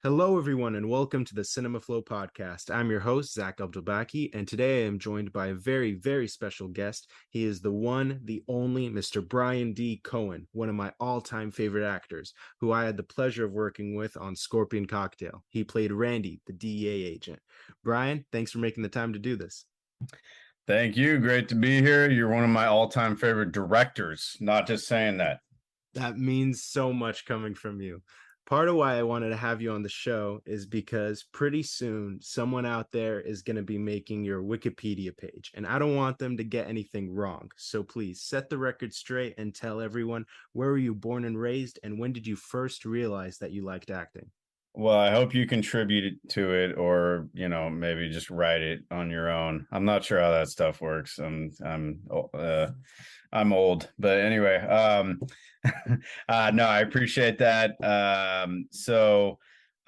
Hello, everyone, and welcome to the Cinema Flow podcast. I'm your host, Zach Abdelbaki, and today I am joined by a very, very special guest. He is the one, the only Mr. Brian D. Cohen, one of my all-time favorite actors, who I had the pleasure of working with on Scorpion Cocktail. He played Randy, the DEA agent. Brian, thanks for making the time to do this. Thank you. Great to be here. You're one of my all-time favorite directors. Not just saying that. That means so much coming from you. Part of why I wanted to have you on the show is because pretty soon someone out there is going to be making your Wikipedia page, and I don't want them to get anything wrong. So please set the record straight and tell everyone, where were you born and raised, and when did you first realize that you liked acting? Well, I hope you contribute to it or, maybe just write it on your own. I'm not sure how that stuff works. I'm old, but anyway, no, I appreciate that. So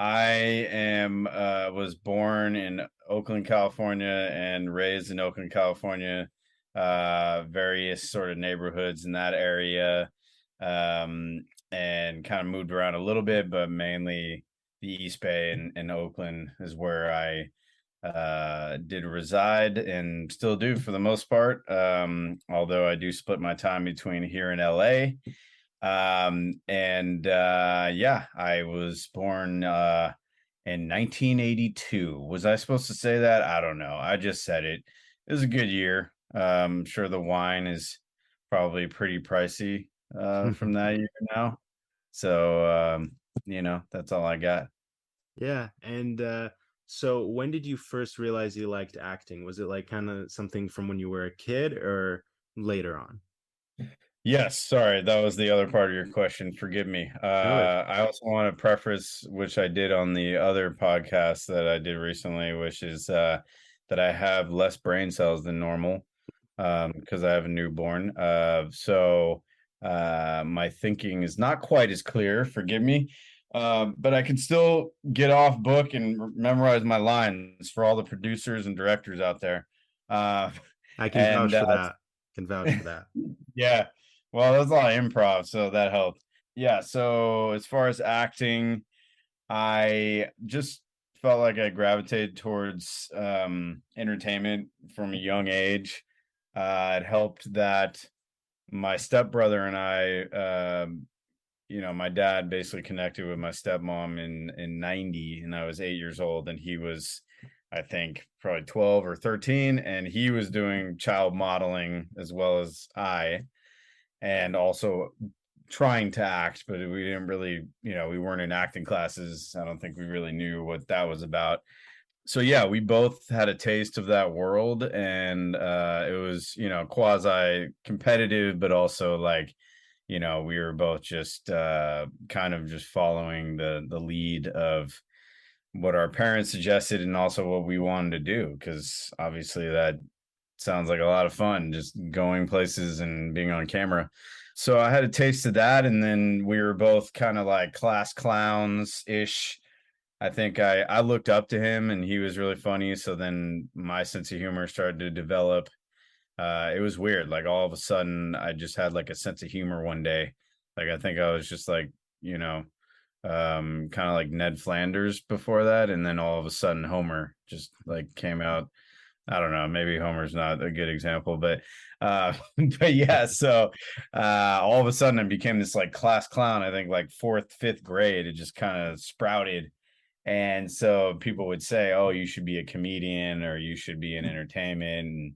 I am was born in Oakland, California and raised in Oakland, California, various sort of neighborhoods in that area. And kind of moved around a little bit, but mainly the East Bay and Oakland is where I did reside and still do for the most part. Although I do split my time between here and LA. Yeah, I was born in 1982. Was I supposed to say that? I don't know. I just said it. It was a good year. I'm sure the wine is probably pretty pricey from that year now. So, that's all I got. Yeah, and so when did you first realize you liked acting? Was it like kind of something from when you were a kid or later on? Yes, sorry, that was the other part of your question. Forgive me. No worries. I also want to preface, which I did on the other podcast that I did recently, which is that I have less brain cells than normal because I have a newborn. My thinking is not quite as clear. Forgive me. But I can still get off book and memorize my lines for all the producers and directors out there. Uh, I can and vouch for that. Can vouch for that. Yeah, well, there's a lot of improv, so that helped. Yeah, so as far as acting, I just felt like I gravitated towards entertainment from a young age. It helped that my stepbrother and my dad basically connected with my stepmom in 90, and I was 8 years old, and he was, I think, probably 12 or 13, and he was doing child modeling as well as I, and also trying to act, but we didn't really, we weren't in acting classes. I don't think we really knew what that was about. So yeah, we both had a taste of that world, and it was, quasi competitive, but also like, we were both just kind of just following the lead of what our parents suggested and also what we wanted to do, because obviously that sounds like a lot of fun, just going places and being on camera. So I had a taste of that, and then we were both kind of like class clowns ish. I think I looked up to him, and he was really funny. So then my sense of humor started to develop. It was weird. Like all of a sudden, I just had like a sense of humor one day. Like I think I was just like, kind of like Ned Flanders before that, and then all of a sudden Homer just like came out. I don't know, maybe Homer's not a good example, but but yeah, so all of a sudden I became this like class clown. I think like fourth, fifth grade, it just kind of sprouted. And so people would say, "Oh, you should be a comedian or you should be in entertainment." And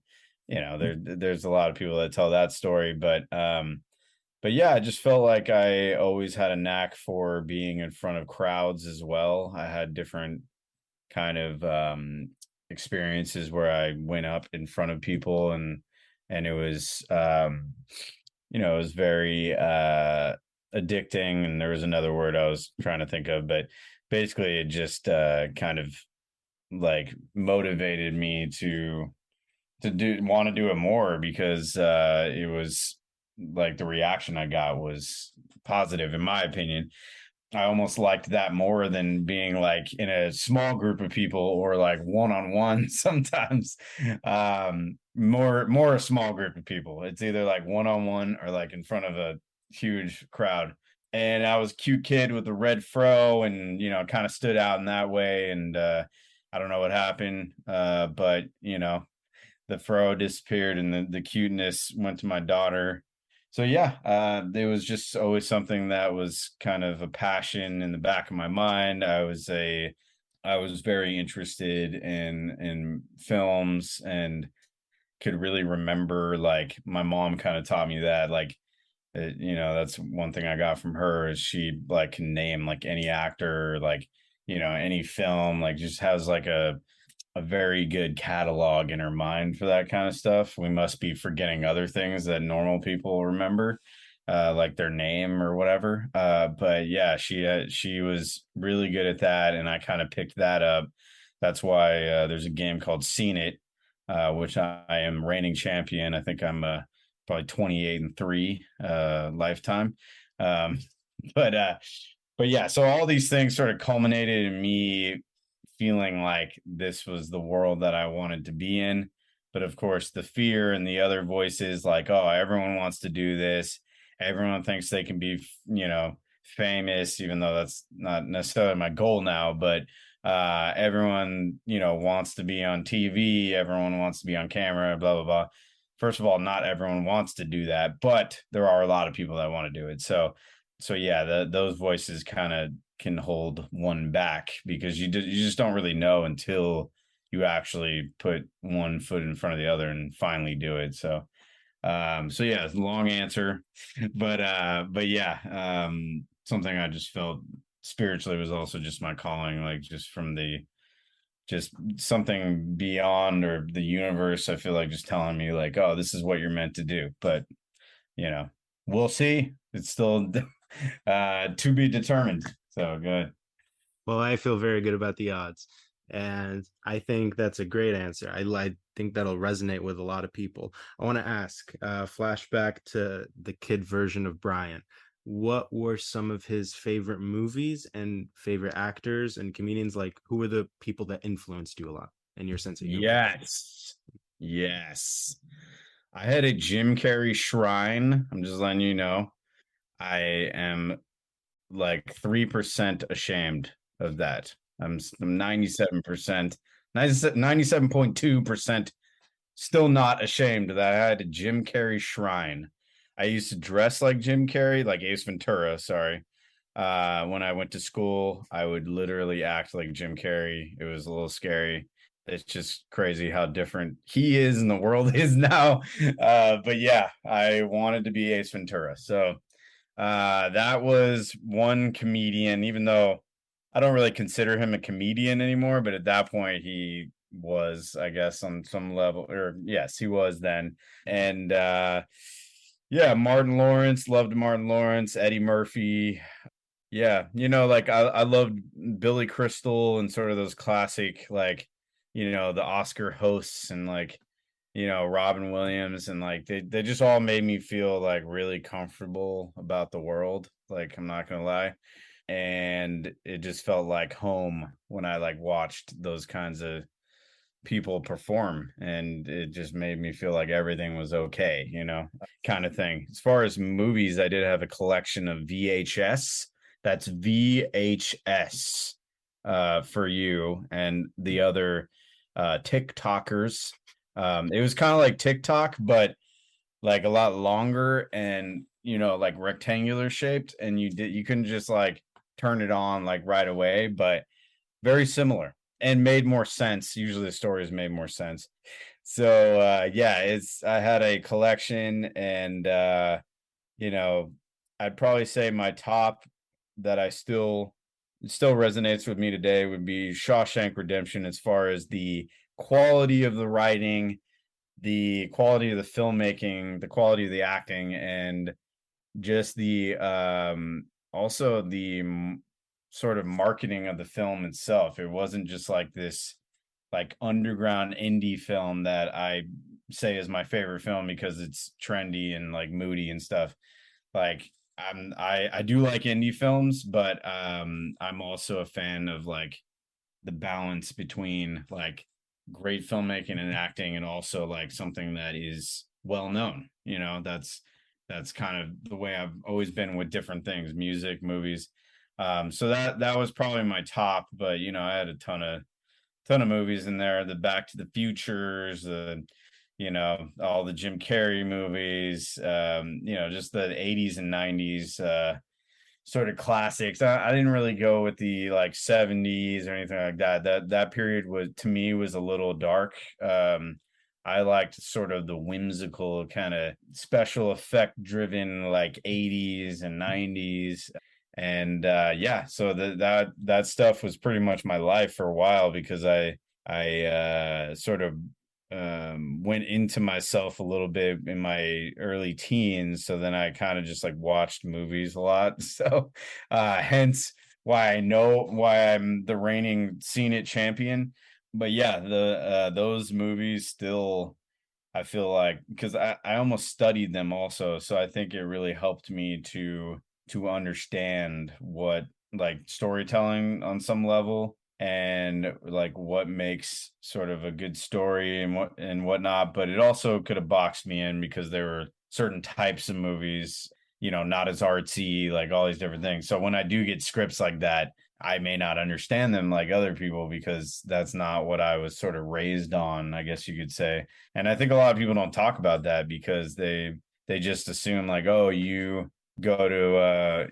there's a lot of people that tell that story, but yeah, I just felt like I always had a knack for being in front of crowds as well. I had different kind of experiences where I went up in front of people, and it was it was very addicting, and there was another word I was trying to think of, but basically it just kind of like motivated me to do want to do it more because it was like the reaction I got was positive in my opinion. I almost liked that more than being like in a small group of people or like one on one sometimes. More a small group of people. It's either like one on one or like in front of a huge crowd. and I was a cute kid with a red fro, and kind of stood out in that way. And I don't know what happened, but the fro disappeared, and the cuteness went to my daughter. So yeah, it was just always something that was kind of a passion in the back of my mind. I was very interested in films, and could really remember, like, my mom kind of taught me that, like, that's one thing I got from her, is she like can name like any actor, like, any film, like just has like a very good catalog in her mind for that kind of stuff. We must be forgetting other things that normal people remember, like their name or whatever. But yeah, she was really good at that, and I kind of picked that up. That's why there's a game called Seen It, which I am reigning champion. I think I'm probably 28-3 lifetime. Um, but but yeah, so all these things sort of culminated in me feeling like this was the world that I wanted to be in. But of course, the fear and the other voices, like, oh, everyone wants to do this. Everyone thinks they can be, famous, even though that's not necessarily my goal now. But everyone, wants to be on TV. Everyone wants to be on camera, blah, blah, blah. First of all, not everyone wants to do that, but there are a lot of people that want to do it. So yeah, those voices kind of can hold one back, because you just don't really know until you actually put one foot in front of the other and finally do it. So yeah, it's a long answer, but yeah, something I just felt spiritually was also just my calling, like just from the just something beyond, or the universe, I feel like, just telling me like, oh, this is what you're meant to do. But you know, we'll see. It's still to be determined. So good. Well, I feel very good about the odds. And I think that's a great answer. I think that'll resonate with a lot of people. I want to ask, flashback to the kid version of Brian. What were some of his favorite movies and favorite actors and comedians? Like, who were the people that influenced you a lot in your sense of humor? Yes. Yes. I had a Jim Carrey shrine. I'm just letting you know. I am like 3% ashamed of that. I'm 97%, 97.2% still not ashamed that I had a Jim Carrey shrine. I used to dress like Jim Carrey, like Ace Ventura, sorry. When I went to school, I would literally act like Jim Carrey. It was a little scary. It's just crazy how different he is and the world is now. But yeah, I wanted to be Ace Ventura. So that was one comedian, even though I don't really consider him a comedian anymore, but at that point he was, I guess, on some level, or yes, he was then. And yeah, Martin Lawrence, loved Martin Lawrence, Eddie Murphy. Yeah, like I loved Billy Crystal and sort of those classic, like, the Oscar hosts, and like, Robin Williams, and like they just all made me feel like really comfortable about the world. Like, I'm not gonna lie. And it just felt like home when I like watched those kinds of people perform, and it just made me feel like everything was okay, kind of thing. As far as movies, I did have a collection of VHS. That's VHS for you and the other TikTokers. It was kind of like TikTok, but like a lot longer, and like rectangular shaped, and you couldn't just like turn it on like right away, but very similar, and made more sense. Usually the stories made more sense. So yeah, I had a collection, and you know, I'd probably say my top that I still resonates with me today would be Shawshank Redemption, as far as the quality of the writing, the quality of the filmmaking, the quality of the acting, and just the also the sort of marketing of the film itself. It wasn't just like this like underground indie film that I say is my favorite film because it's trendy and like moody and stuff. Like, I do like indie films, but I'm also a fan of like the balance between like great filmmaking and acting, and also like something that is well known. That's that's kind of the way I've always been with different things, music, movies. So that was probably my top, but I had a ton of movies in there. The Back to the Futures, all the Jim Carrey movies, just the 80s and 90s sort of classics. I didn't really go with the like 70s or anything like that. That period was, to me, was a little dark. I liked sort of the whimsical kind of special effect driven like 80s and 90s. And yeah, so that stuff was pretty much my life for a while, because I sort of went into myself a little bit in my early teens. So then I kind of just like watched movies a lot. So hence why I know why I'm the reigning Seen It champion. But yeah, the those movies still, I feel like, because I almost studied them also. So I think it really helped me to understand what, like, storytelling on some level, and like what makes sort of a good story and whatnot. But it also could have boxed me in, because there were certain types of movies, not as artsy, like all these different things. So when I do get scripts like that, I may not understand them like other people, because that's not what I was sort of raised on, I guess you could say. And I think a lot of people don't talk about that, because they just assume like, oh, you go to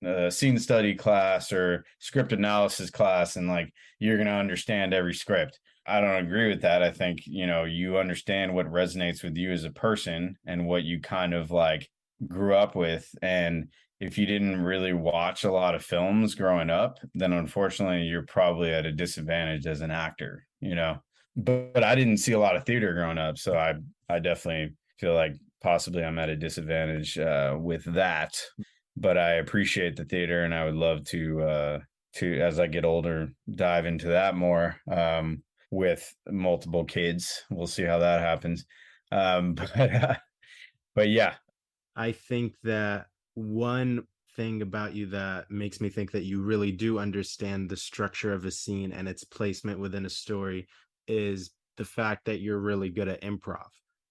a scene study class or script analysis class, and like you're going to understand every script. I don't agree with that. I think, you understand what resonates with you as a person and what you kind of like grew up with. And if you didn't really watch a lot of films growing up, then unfortunately you're probably at a disadvantage as an actor. But I didn't see a lot of theater growing up, so I definitely feel like possibly I'm at a disadvantage with that. But I appreciate the theater, and I would love to, as I get older, dive into that more, with multiple kids. We'll see how that happens. But yeah. I think that one thing about you that makes me think that you really do understand the structure of a scene and its placement within a story is the fact that you're really good at improv,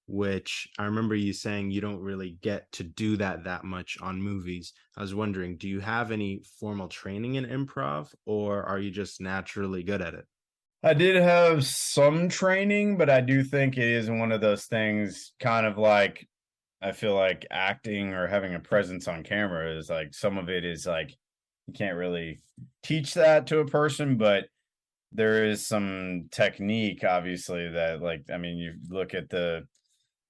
which I remember you saying you don't really get to do that much on movies. I was wondering, do you have any formal training in improv, or are you just naturally good at it? I did have some training, but I do think it is one of those things, kind of like, I feel like acting or having a presence on camera is like, some of it is like you can't really teach that to a person, but there is some technique, obviously, that, like, I mean, you look at the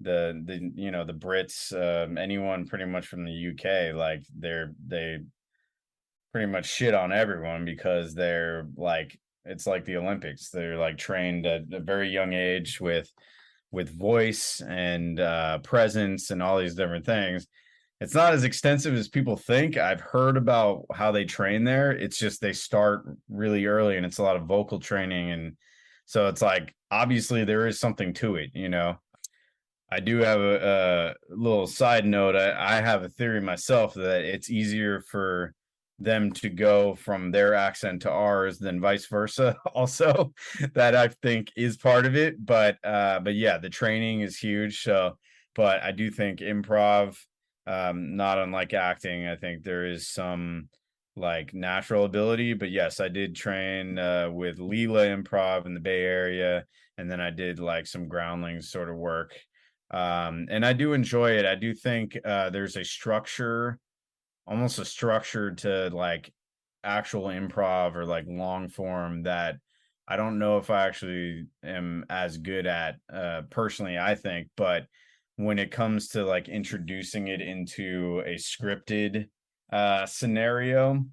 Brits, anyone pretty much from the UK, like they pretty much shit on everyone, because they're like, it's like the Olympics. They're like trained at a very young age with voice and presence and all these different things. It's not as extensive as people think. I've heard about how they train there. It's just they start really early, and it's a lot of vocal training. And so it's like, obviously there is something to it. I do have a little side note. I have a theory myself that it's easier for them to go from their accent to ours than vice versa. Also, that I think is part of it. But yeah, the training is huge. So, but I do think improv, not unlike acting, I think there is some like natural ability. But yes, I did train with Leela Improv in the Bay Area, and then I did like some groundlings sort of work, and I do enjoy it. I do think there's a structure, almost a structure to like actual improv or like long form, that I don't know if I actually am as good at, personally, I think. But when it comes to like introducing it into a scripted scenario,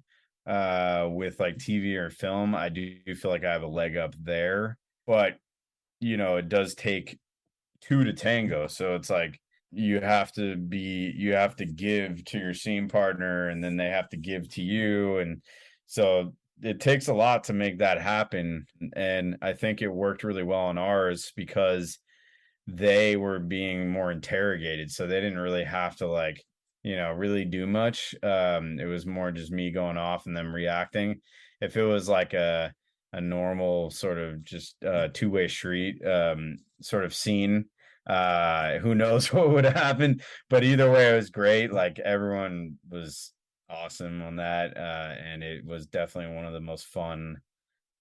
with like TV or film, I do feel like I have a leg up there. But it does take two to tango. So it's like you have to give to your scene partner, and then they have to give to you. And so it takes a lot to make that happen. And I think it worked really well on ours, because they were being more interrogated. So they didn't really have to like, really do much. It was more just me going off and them reacting. If it was like a normal sort of just two-way street sort of scene, Who knows what would happen? But either way, it was great. Like everyone was awesome on that, and it was definitely one of the most fun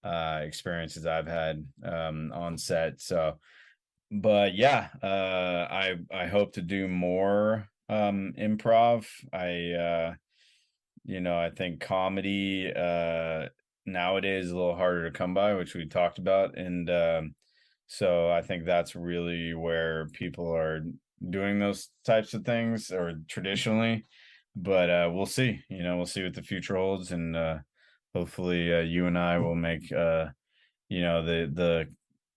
experiences I've had on set. So, but yeah, I hope to do more improv. I think comedy nowadays is a little harder to come by, which we talked about, and so I think that's really where people are doing those types of things, or traditionally. But we'll see. We'll see what the future holds, and hopefully, you and I will make the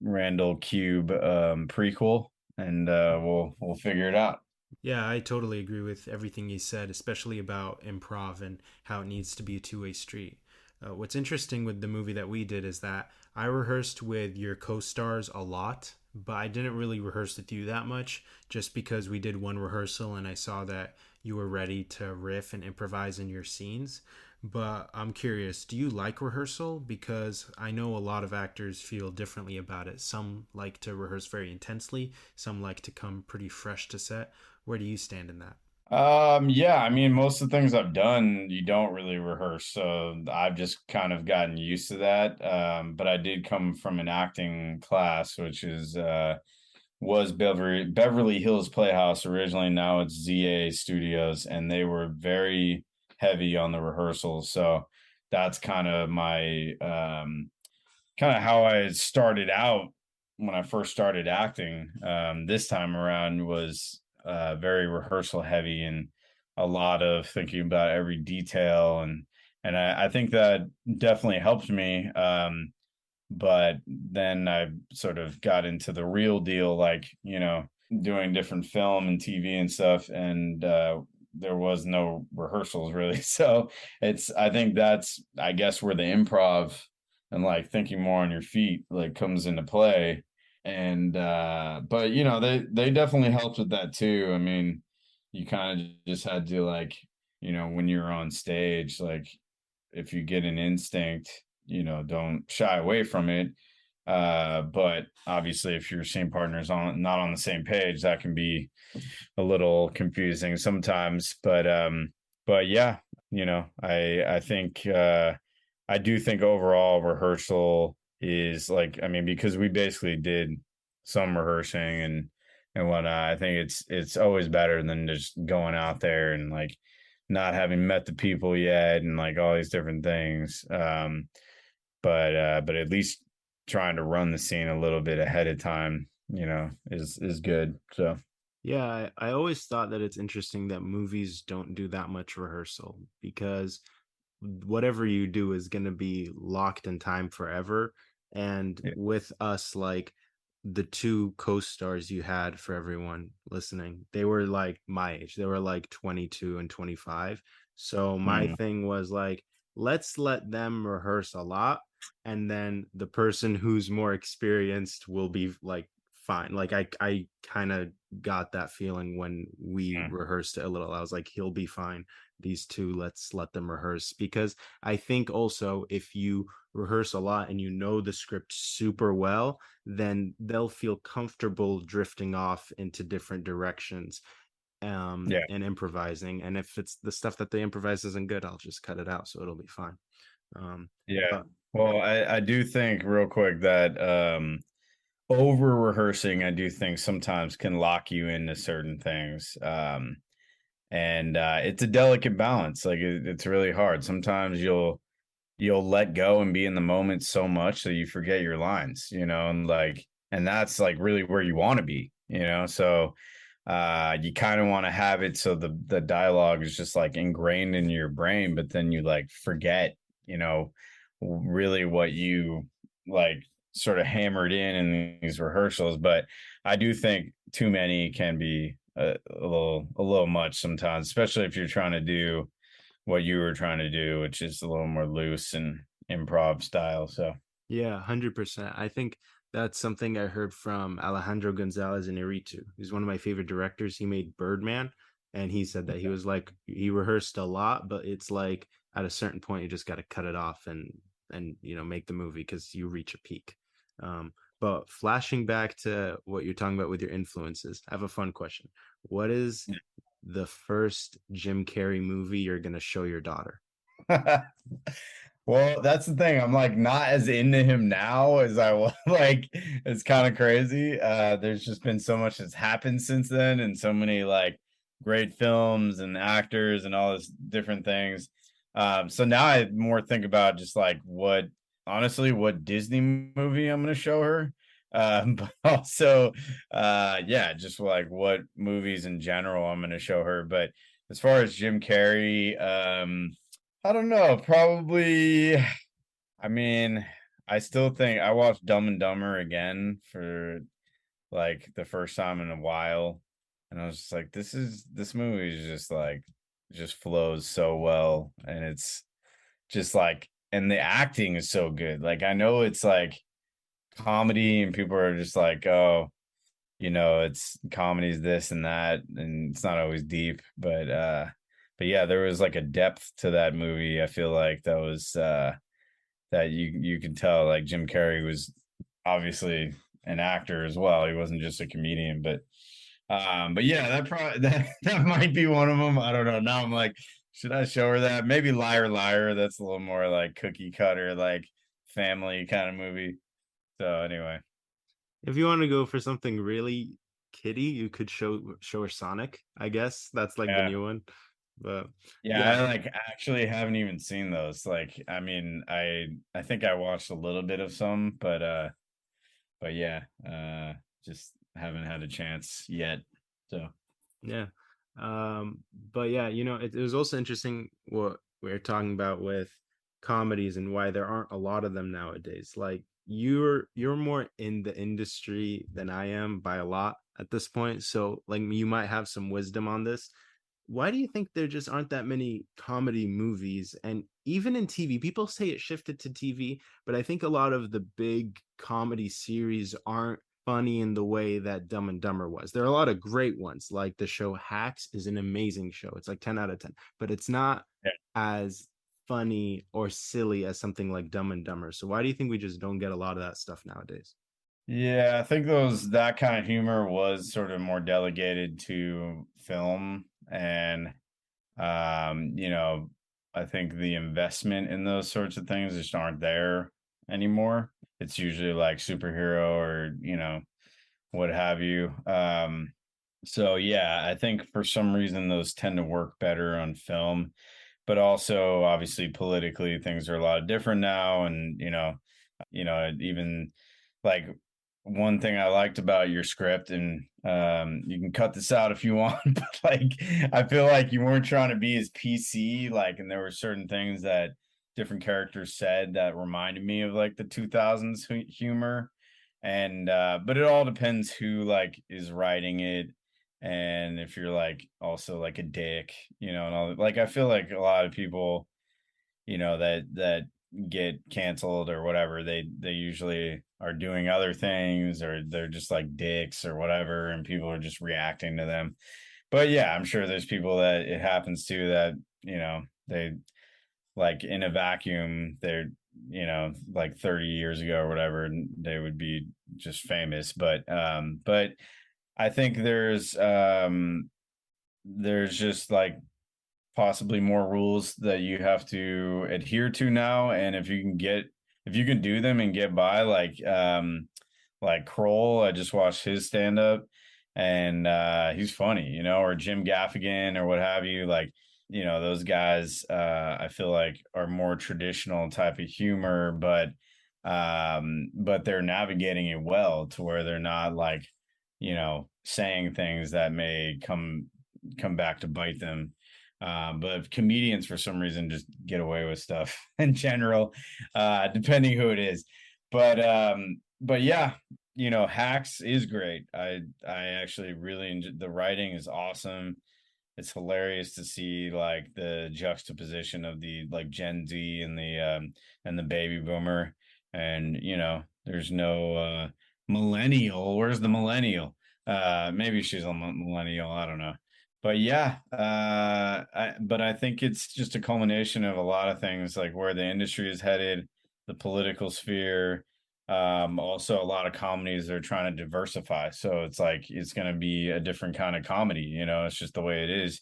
Randall Cube prequel, and we'll figure it out. Yeah, I totally agree with everything you said, especially about improv and how it needs to be a two-way street. What's interesting with the movie that we did is that I rehearsed with your co-stars a lot, but I didn't really rehearse with you that much just because we did one rehearsal and I saw that you were ready to riff and improvise in your scenes. But I'm curious, do you like rehearsal? Because I know a lot of actors feel differently about it. Some like to rehearse very intensely, some like to come pretty fresh to set. Where do you stand in that? Yeah, I mean, most of the things I've done, you don't really rehearse, so I've just kind of gotten used to that. But I did come from an acting class, which was Beverly Hills Playhouse originally. Now it's ZA Studios, and they were very heavy on the rehearsals. So that's kind of how I started out when I first started acting. This time around was very rehearsal heavy, and a lot of thinking about every detail, and I think that definitely helped me. But then I sort of got into the real deal, like doing different film and TV and stuff, and there was no rehearsals really. So I think that's, I guess, where the improv and like thinking more on your feet like comes into play. And but they definitely helped with that too. I mean, you kind of just had to, like, when you're on stage, like, if you get an instinct, don't shy away from it. But obviously, if your scene partner's not on the same page, that can be a little confusing sometimes. But yeah, I think I do think overall rehearsal is, like, I mean, because we basically did some rehearsing and whatnot. I think it's always better than just going out there and like not having met the people yet and like all these different things. But at least trying to run the scene a little bit ahead of time, is good. So Yeah, I always thought that it's interesting that movies don't do that much rehearsal because whatever you do is going to be locked in time forever. And yeah. with us, like the two co-stars you had, for everyone listening, they were like my age. They were like 22 and 25. So my Mm, thing was like, let's let them rehearse a lot. And then the person who's more experienced will be like fine. Like I kind of got that feeling when we mm, rehearsed it a little. I was like, he'll be fine. These two, let's let them rehearse, because I think also if you rehearse a lot and you know the script super well, then they'll feel comfortable drifting off into different directions yeah. and improvising. And if it's the stuff that they improvise isn't good, I'll just cut it out, so it'll be fine. um Yeah. but Well, I do think real quick that over rehearsing, I do think sometimes can lock you into certain things. And it's a delicate balance. Like it's really hard. Sometimes you'll let go and be in the moment so much that you forget your lines, and that's like really where you want to be. So you kind of want to have it so the dialogue is just like ingrained in your brain, but then you like forget, you know, really what you like sort of hammered in these rehearsals. But I do think too many can be a little much sometimes, especially if you're trying to do what you were trying to do, which is a little more loose and improv style. So Yeah, 100%. I think that's something I heard from Alejandro Gonzalez Inarritu. He's one of my favorite directors. He made Birdman, and he said that he was like he rehearsed a lot, but it's like at a certain point you just got to cut it off and make the movie because you reach a peak. But flashing back to what you're talking about with your influences, I have a fun question. What is the first Jim Carrey movie you're going to show your daughter? Well, that's the thing. I'm like not as into him now as I was. Like, it's kind of crazy. There's just been so much that's happened since then, and so many like great films and actors and all this different things. So now I more think about just like honestly, what Disney movie I'm going to show her. But also, yeah, just like what movies in general I'm going to show her. But as far as Jim Carrey, I don't know. Probably. I mean, I still think I watched Dumb and Dumber again for like the first time in a while, and I was just like, this movie is just like just flows so well, and it's just like, and the acting is so good. Like I know it's like comedy, and people are just like, oh, it's comedies this and that, and it's not always deep, but yeah, there was like a depth to that movie. I feel like that was that you could tell like Jim Carrey was obviously an actor as well. He wasn't just a comedian, but yeah, that probably that might be one of them. I don't know. Now I'm like, should I show her that? Maybe Liar Liar. That's a little more like cookie cutter, like family kind of movie. So anyway. If you want to go for something really kiddie, you could show her Sonic. I guess that's like the Yeah. new one. But Yeah, yeah, I like actually haven't even seen those. Like, I mean, I think I watched a little bit of some, but yeah, just haven't had a chance yet. So, yeah. But yeah, it was also interesting what we are talking about with comedies and why there aren't a lot of them nowadays. Like you're more in the industry than I am by a lot at this point. So like you might have some wisdom on this. Why do you think there just aren't that many comedy movies? And even in TV, people say it shifted to TV, but I think a lot of the big comedy series aren't funny in the way that Dumb and Dumber was. There are a lot of great ones, like the show Hacks is an amazing show. It's like 10 out of 10, but it's not yeah. as funny or silly as something like Dumb and Dumber. So why do you think we just don't get a lot of that stuff nowadays? Yeah, I think that kind of humor was sort of more delegated to film, and I think the investment in those sorts of things just aren't there anymore. It's usually like superhero or, what have you. So yeah, I think for some reason those tend to work better on film, but also obviously politically things are a lot different now, and even like one thing I liked about your script, and you can cut this out if you want, but like I feel like you weren't trying to be as PC, like, and there were certain things that different characters said that reminded me of like the 2000s humor, and but it all depends who like is writing it, and if you're like also like a dick, and all like I feel like a lot of people, that get canceled or whatever, they usually are doing other things, or they're just like dicks or whatever, and people are just reacting to them. But yeah, I'm sure there's people that it happens to that, they like in a vacuum, they're, like 30 years ago or whatever, and they would be just famous. But I think there's just like possibly more rules that you have to adhere to now, and if you can do them and get by, like Kroll, I just watched his stand up, and he's funny, or Jim Gaffigan or what have you, like, those guys, I feel like are more traditional type of humor, but they're navigating it well to where they're not like, saying things that may come back to bite them. But comedians, for some reason, just get away with stuff in general, depending who it is. But yeah, Hacks is great. I actually really enjoy, the writing is awesome. It's hilarious to see like the juxtaposition of the like Gen Z and the baby boomer, and there's no millennial. Where's the millennial? Maybe she's a millennial. I don't know, but yeah, but I think it's just a culmination of a lot of things, like where the industry is headed, the political sphere. Also, a lot of comedies are trying to diversify, so it's like it's going to be a different kind of comedy. It's just the way it is,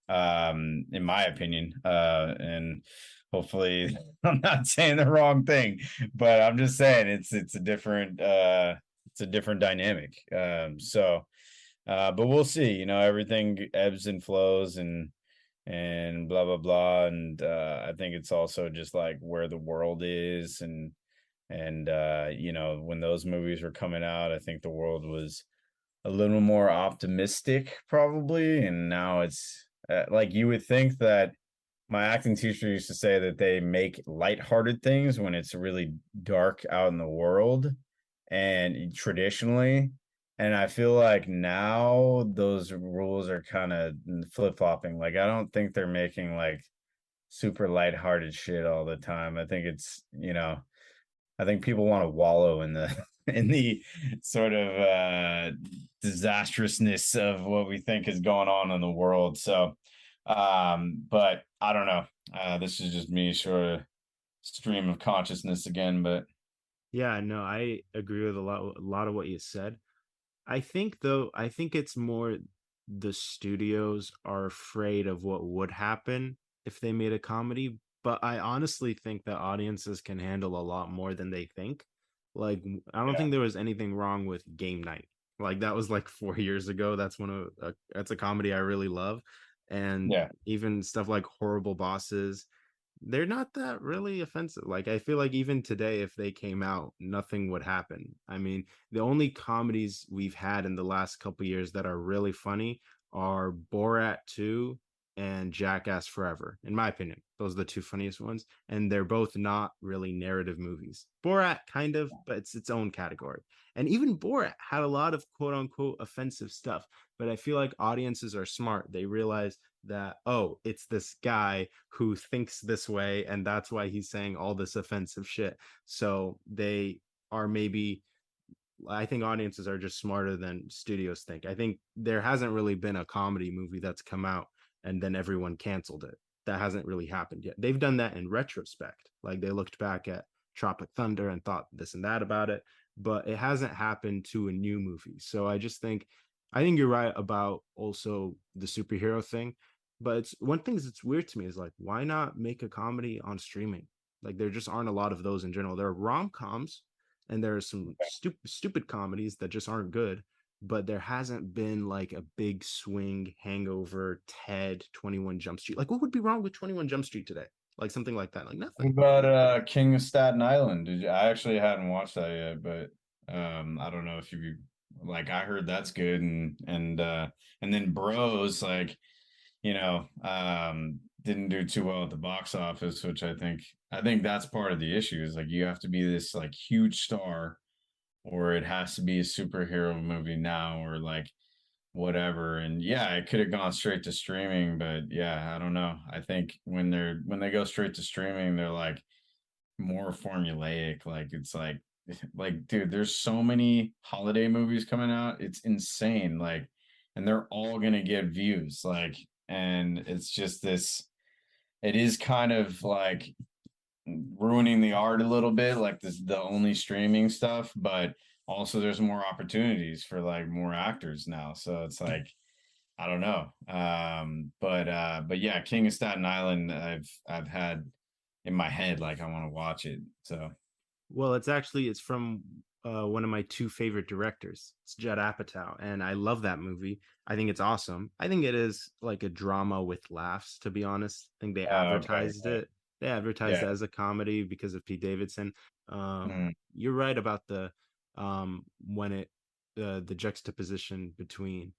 in my opinion. And hopefully, I'm not saying the wrong thing, but I'm just saying it's a different dynamic. But we'll see. Everything ebbs and flows, and blah blah blah. And I think it's also just like where the world is, and when those movies were coming out, I think the world was a little more optimistic, probably. And now it's like you would think that my acting teacher used to say that they make lighthearted things when it's really dark out in the world and traditionally. And I feel like now those rules are kind of flip-flopping. Like I don't think they're making like super lighthearted shit all the time. I think people want to wallow in the in the sort of disastrousness of what we think is going on in the world. So, but I don't know. This is just me sort of stream of consciousness again, but Yeah, no, I agree with a lot of what you said. I think though, I think it's more the studios are afraid of what would happen if they made a comedy, but I honestly think that audiences can handle a lot more than they think. Like, I don't yeah, think there was anything wrong with Game Night. Like that was like 4 years ago. That's a comedy I really love. And yeah. even stuff like Horrible Bosses, they're not that really offensive. Like I feel like even today, if they came out, nothing would happen. I mean, the only comedies we've had in the last couple years that are really funny are Borat 2 and Jackass Forever. In my opinion, those are the two funniest ones, and they're both not really narrative movies. Borat kind of, but it's its own category. And even Borat had a lot of quote unquote offensive stuff, but I feel like audiences are smart. They realize that, oh, it's this guy who thinks this way and that's why he's saying all this offensive shit. So they are maybe, I think audiences are just smarter than studios think. I think there hasn't really been a comedy movie that's come out and then everyone canceled it. That hasn't really happened yet. They've done that in retrospect. Like they looked back at Tropic Thunder and thought this and that about it, but it hasn't happened to a new movie. So I think you're right about also the superhero thing. But it's one thing that's weird to me is like, why not make a comedy on streaming? Like there just aren't a lot of those in general. There are rom-coms and there are some stupid comedies that just aren't good, but there hasn't been like a big swing. Hangover, Ted, 21 Jump Street. Like what would be wrong with 21 Jump Street today? Like something like that. Like What nothing. about King of Staten Island? I actually hadn't watched that yet, but I don't know if you like I heard that's good, and then Bros like didn't do too well at the box office, which I think that's part of the issue is like you have to be this like huge star, or it has to be a superhero movie now, or like whatever. And yeah, it could have gone straight to streaming, but yeah, I don't know. I think when they go straight to streaming, they're like more formulaic. Like it's like dude, there's so many holiday movies coming out. It's insane. Like, and they're all gonna get views. Like, and it's just this. It is kind of like ruining the art a little bit, like this the only streaming stuff, but also there's more opportunities for like more actors now. So it's like I don't know. But yeah, King of Staten Island, I've had in my head like I want to watch it. So Well, it's from one of my two favorite directors. It's Judd Apatow, and I love that movie. I think it's awesome. I think it is like a drama with laughs, to be honest. I think they okay, advertised right. it. They advertised Yeah. it as a comedy because of Pete Davidson. Mm, You're right about when it the juxtaposition between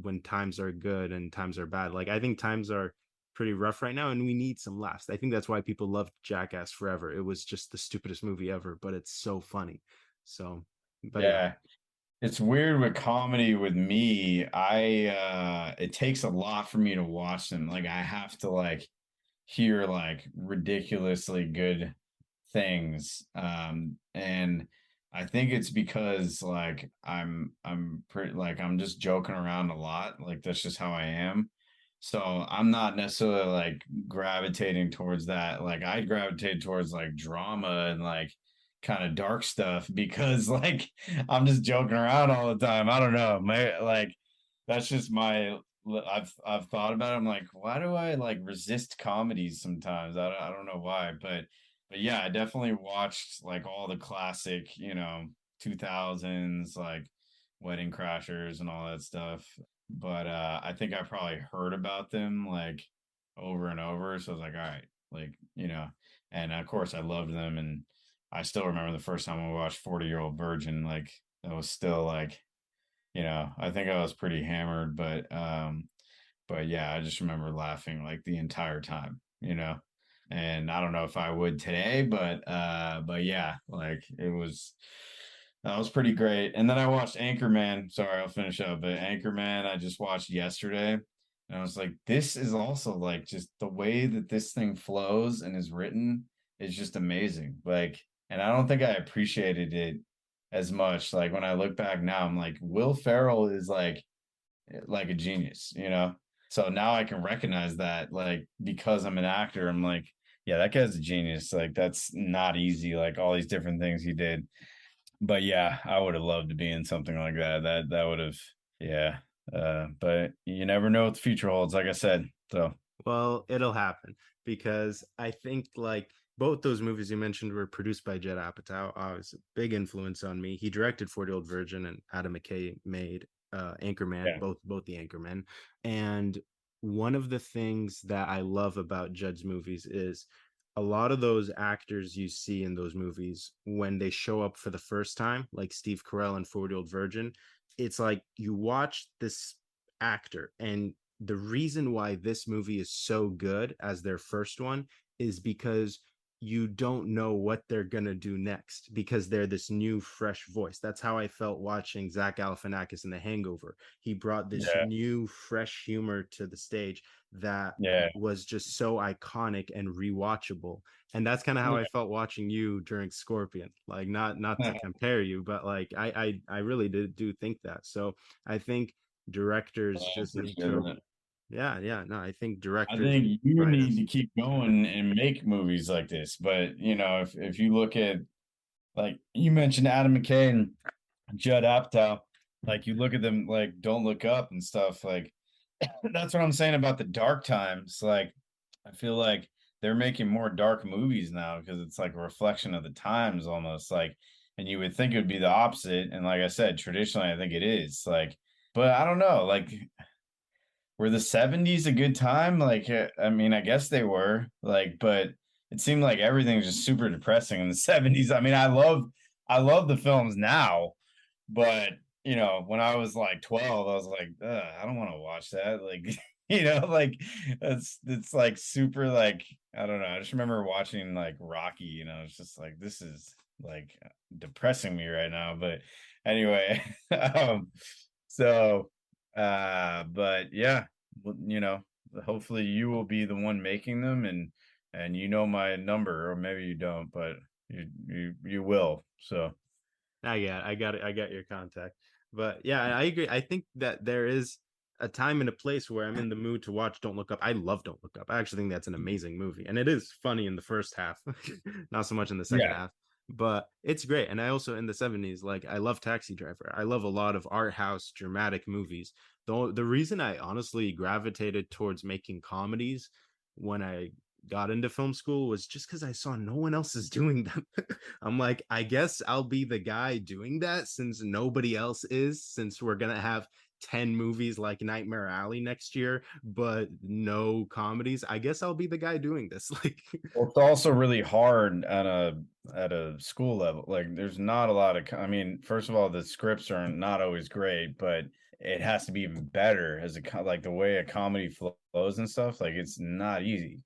when times are good and times are bad. Like I think times are pretty rough right now and we need some laughs. I think that's why people loved Jackass Forever. It was just the stupidest movie ever, but it's so funny. So, but yeah. yeah. It's weird with comedy with me. It takes a lot for me to watch them. Like I have to like hear like ridiculously good things. And I think it's because like I'm pretty like I'm just joking around a lot. Like that's just how I am. So I'm not necessarily like gravitating towards that. Like I gravitate towards like drama and like kind of dark stuff because like I'm just joking around all the time. I don't know. Like that's just my I've thought about it. I'm like, why do I like resist comedies sometimes? I don't know why, but yeah, I definitely watched like all the classic, 2000s like Wedding Crashers and all that stuff. But I think I probably heard about them like over and over. So I was like, all right, like, and of course I loved them. And I still remember the first time I watched 40-Year-Old Virgin. Like that was still like, I think I was pretty hammered, but yeah, I just remember laughing like the entire time. And I don't know if I would today, but yeah, like it was that was pretty great. And then I watched Anchorman. Sorry, I'll finish up, but Anchorman I just watched yesterday. And I was like, this is also like just the way that this thing flows and is written is just amazing. Like, and I don't think I appreciated it as much. Like when I look back now, I'm like, Will Ferrell is like a genius. So now I can recognize that, like, because I'm an actor, I'm like, yeah, that guy's a genius. Like, that's not easy, like all these different things he did. But yeah, I would have loved to be in something like that. That would have, yeah. But you never know what the future holds, like I said. So Well, it'll happen because I think like both those movies you mentioned were produced by Judd Apatow. Was a big influence on me. He directed 40 Year Old Virgin, and Adam McKay made Anchorman, yeah, both the Anchormen. And one of the things that I love about Judd's movies is a lot of those actors you see in those movies when they show up for the first time, like Steve Carell in 40 Year Old Virgin, it's like you watch this actor, and the reason why this movie is so good as their first one is because you don't know what they're going to do next because they're this new fresh voice. That's how I felt watching Zach Galifianakis in The Hangover. He brought this yeah, new fresh humor to the stage that yeah, was just so iconic and rewatchable. And that's kind of how I yeah. felt watching you during Scorpion. Like not to compare you, but like I really do think that. So I think I directors just need appreciate to, that. yeah, no, I think I directors, think you need writers. to keep going and make movies like this. But if you look at, like you mentioned, Adam McKay and Judd Apatow, like you look at them like Don't Look Up and stuff, like that's what I'm saying about the dark times. Like I feel like they're making more dark movies now because it's like a reflection of the times almost, like, and you would think it would be the opposite. And like I said, traditionally I think it is like, but I don't know, like were the 70s a good time? Like, I mean, I guess they were, like, but it seemed like everything was just super depressing in the 70s. I mean, I love the films now, but when I was like 12, I was like, I don't want to watch that. Like, like it's like super like, I don't know. I just remember watching like Rocky, it's just like this is like depressing me right now. But anyway, so but yeah, hopefully you will be the one making them, and my number, or maybe you don't, but you will. So I got your contact. But yeah, I agree. I think that there is a time and a place where I'm in the mood to watch Don't Look Up. I love Don't Look Up. I actually think that's an amazing movie. And it is funny in the first half, not so much in the second yeah, half. But it's great. And I also in the 70s, like I love Taxi Driver. I love a lot of art house dramatic movies. The reason I honestly gravitated towards making comedies when I got into film school was just because I saw no one else is doing them. I'm like, I guess I'll be the guy doing that since nobody else is, since we're gonna have 10 movies like Nightmare Alley next year, but no comedies. I guess I'll be the guy doing this. Like, well, it's also really hard at a school level. Like, there's not a lot of. I mean, first of all, the scripts are not always great, but it has to be even better as like the way a comedy flows and stuff. Like, it's not easy.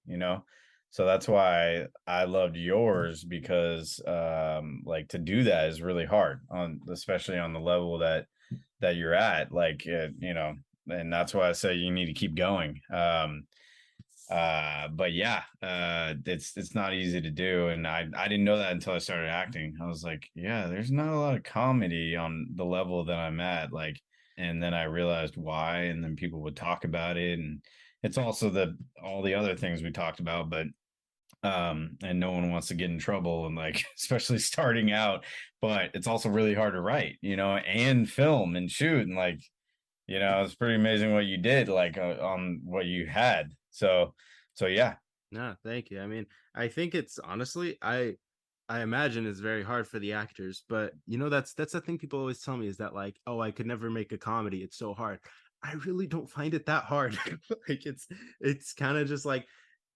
So that's why I loved yours because, like, to do that is really hard especially on the level that you're at. Like, and that's why I say you need to keep going. But yeah, it's not easy to do, and I didn't know that until I started acting. I was like, yeah, there's not a lot of comedy on the level that I'm at, like, and then I realized why, and then people would talk about it, and it's also all the other things we talked about, but And no one wants to get in trouble and like especially starting out, but it's also really hard to write, and film and shoot and like, it's pretty amazing what you did like on what you had. So yeah. No, thank you. I mean, I think it's honestly, I imagine it's very hard for the actors, but that's the thing people always tell me is that like, oh, I could never make a comedy. It's so hard. I really don't find it that hard. Like it's kind of just like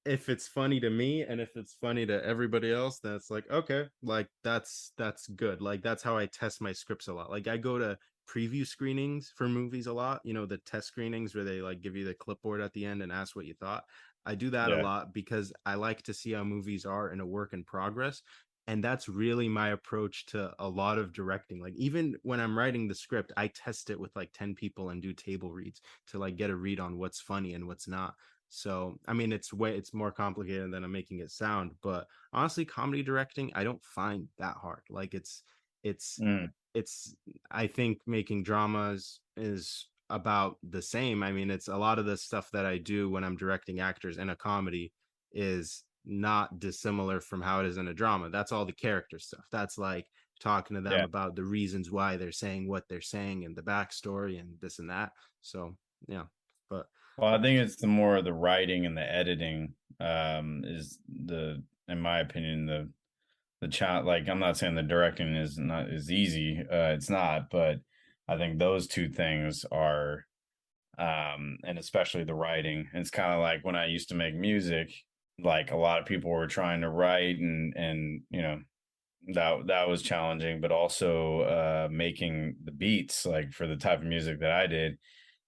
if it's funny to me and if it's funny to everybody else, then it's like, okay, like that's good. Like that's how I test my scripts a lot. Like I go to preview screenings for movies a lot, the test screenings where they like give you the clipboard at the end and ask what you thought. I do that a Yeah. lot because I like to see how movies are in a work in progress. And that's really my approach to a lot of directing. Like even when I'm writing the script, I test it with like 10 people and do table reads to like get a read on what's funny and what's not. So, I mean, it's more complicated than I'm making it sound, but honestly, comedy directing, I don't find that hard. Like it's Mm, it's I think making dramas is about the same. I mean, it's a lot of the stuff that I do when I'm directing actors in a comedy is not dissimilar from how it is in a drama. That's all the character stuff. That's like talking to them yeah. about the reasons why they're saying what they're saying and the backstory and this and that. So, yeah. But Well, I think it's the more the writing and the editing is in my opinion, the challenge. Like, I'm not saying the directing is not is easy. It's not, but I think those two things are, and especially the writing. It's kind of like when I used to make music, like a lot of people were trying to write and that was challenging, but also making the beats like for the type of music that I did,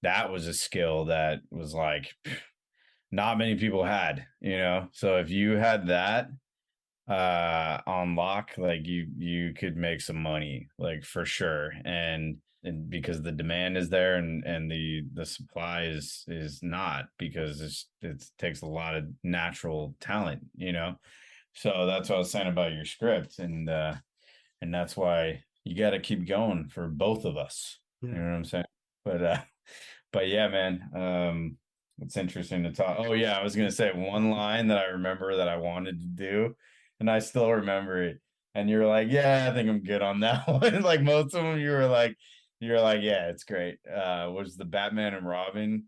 that was a skill that was like not many people had. So if you had that on lock, like you could make some money, like for sure. And because the demand is there and the supply is not, because it takes a lot of natural talent. So that's what I was saying about your script, and that's why you got to keep going for both of us. You yeah. know what I'm saying? But but yeah, man. It's interesting to talk. Oh yeah, I was gonna say one line that I remember that I wanted to do, and I still remember it. And you're like, yeah, I think I'm good on that one. Like most of them, you were like, yeah, it's great. Was the Batman and Robin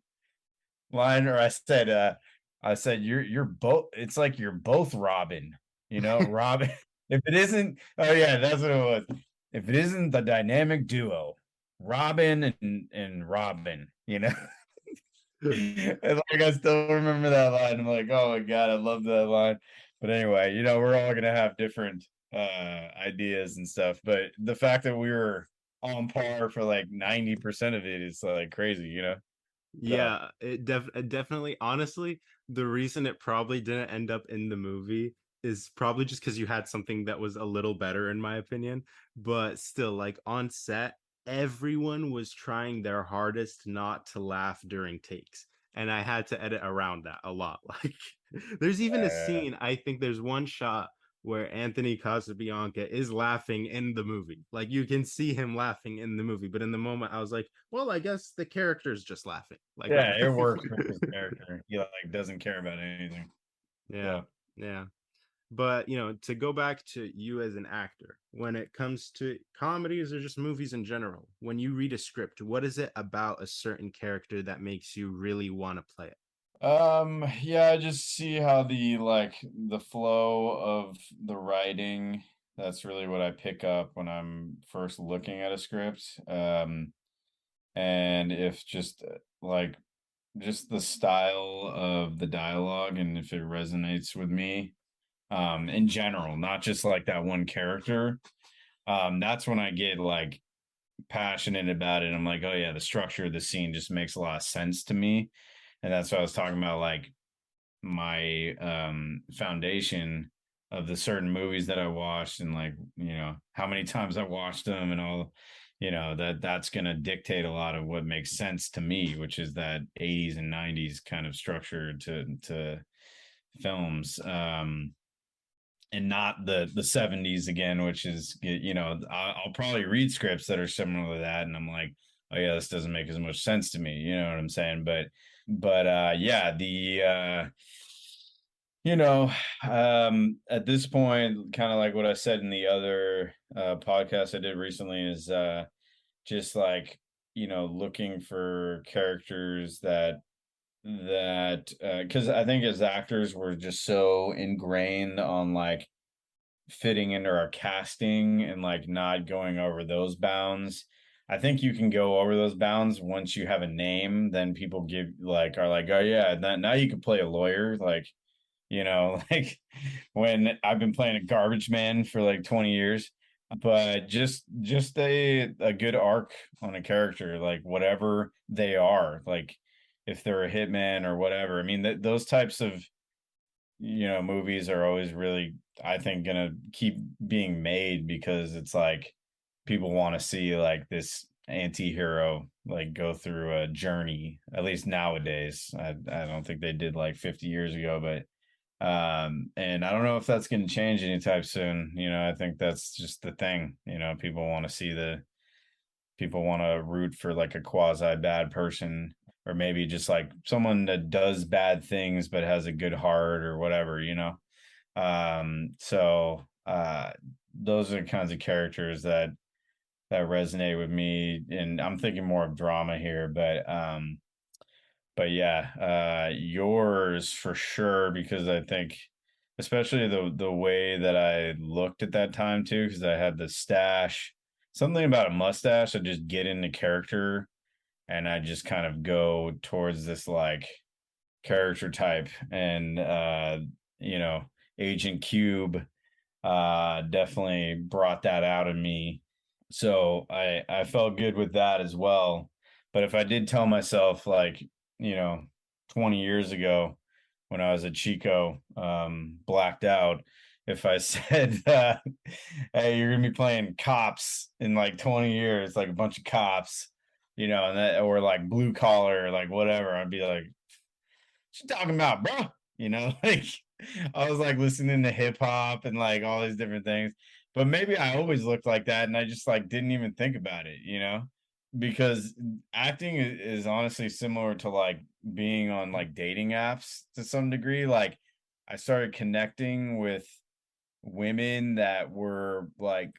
line, or I said you're both. It's like you're both Robin. Robin. If it isn't, oh yeah, that's what it was. If it isn't the dynamic duo, Robin and Robin. And like I still remember that line. I'm like, oh my God, I love that line. But anyway, we're all gonna have different ideas and stuff. But the fact that we were on par for like 90% of it is like crazy. So Yeah, it definitely, honestly, the reason it probably didn't end up in the movie is probably just because you had something that was a little better, in my opinion. But still, like on set, everyone was trying their hardest not to laugh during takes. And I had to edit around that a lot. Like, there's even a uh, scene, I think there's one shot where Anthony Casabianca is laughing in the movie. Like you can see him laughing in the movie, but in the moment I was like, well, I guess the character's just laughing. Like yeah, it works for his character. He like doesn't care about anything. yeah. So Yeah. But, to go back to you as an actor, when it comes to comedies or just movies in general, when you read a script, what is it about a certain character that makes you really want to play it? yeah, I just see how the flow of the writing, that's really what I pick up when I'm first looking at a script. And if just the style of the dialogue and if it resonates with me, in general, not just like that one character, that's when I get like passionate about it. I'm like, oh yeah, the structure of the scene just makes a lot of sense to me. And that's what I was talking about, like my foundation of the certain movies that I watched, and like, how many times I watched them and all, that's going to dictate a lot of what makes sense to me, which is that 80s and 90s kind of structure to films. And not the 70s again, which is, I'll probably read scripts that are similar to that and I'm like, oh yeah, this doesn't make as much sense to me, you know what I'm saying? But yeah, You know, at this point, kind of like what I said in the other podcast I did recently is just like, looking for characters that because I think as actors we're just so ingrained on like fitting into our casting and like not going over those bounds. I think you can go over those bounds once you have a name, then people give like are like, oh yeah, now you can play a lawyer. Like, like when I've been playing a garbage man for like 20 years. But just a good arc on a character, like whatever they are, like if they're a hitman or whatever. I mean, those types of movies are always really, I think, gonna keep being made because it's like people want to see like this anti-hero like go through a journey, at least nowadays. I don't think they did like 50 years ago, but and I don't know if that's going to change anytime soon. I think that's just the thing. People want to see the people want to root for like a quasi bad person, or maybe just like someone that does bad things but has a good heart or whatever. So those are the kinds of characters that resonate with me, and I'm thinking more of drama here, but yeah, yours for sure, because I think especially the way that I looked at that time too, because I had the stash, something about a mustache. I just get into character and I just kind of go towards this like character type. And you know, Agent Cube definitely brought that out of me. So I felt good with that as well. But if I did tell myself like, you know, 20 years ago when I was a Chico, blacked out, if I said hey, you're gonna be playing cops in like 20 years, like a bunch of cops, and that, or like blue collar, like whatever, I'd be like, what you talking about, bro? Like I was like listening to hip hop and like all these different things. But maybe I always looked like that and I just like didn't even think about it. Because acting is honestly similar to like being on like dating apps to some degree. Like I started connecting with women that were like,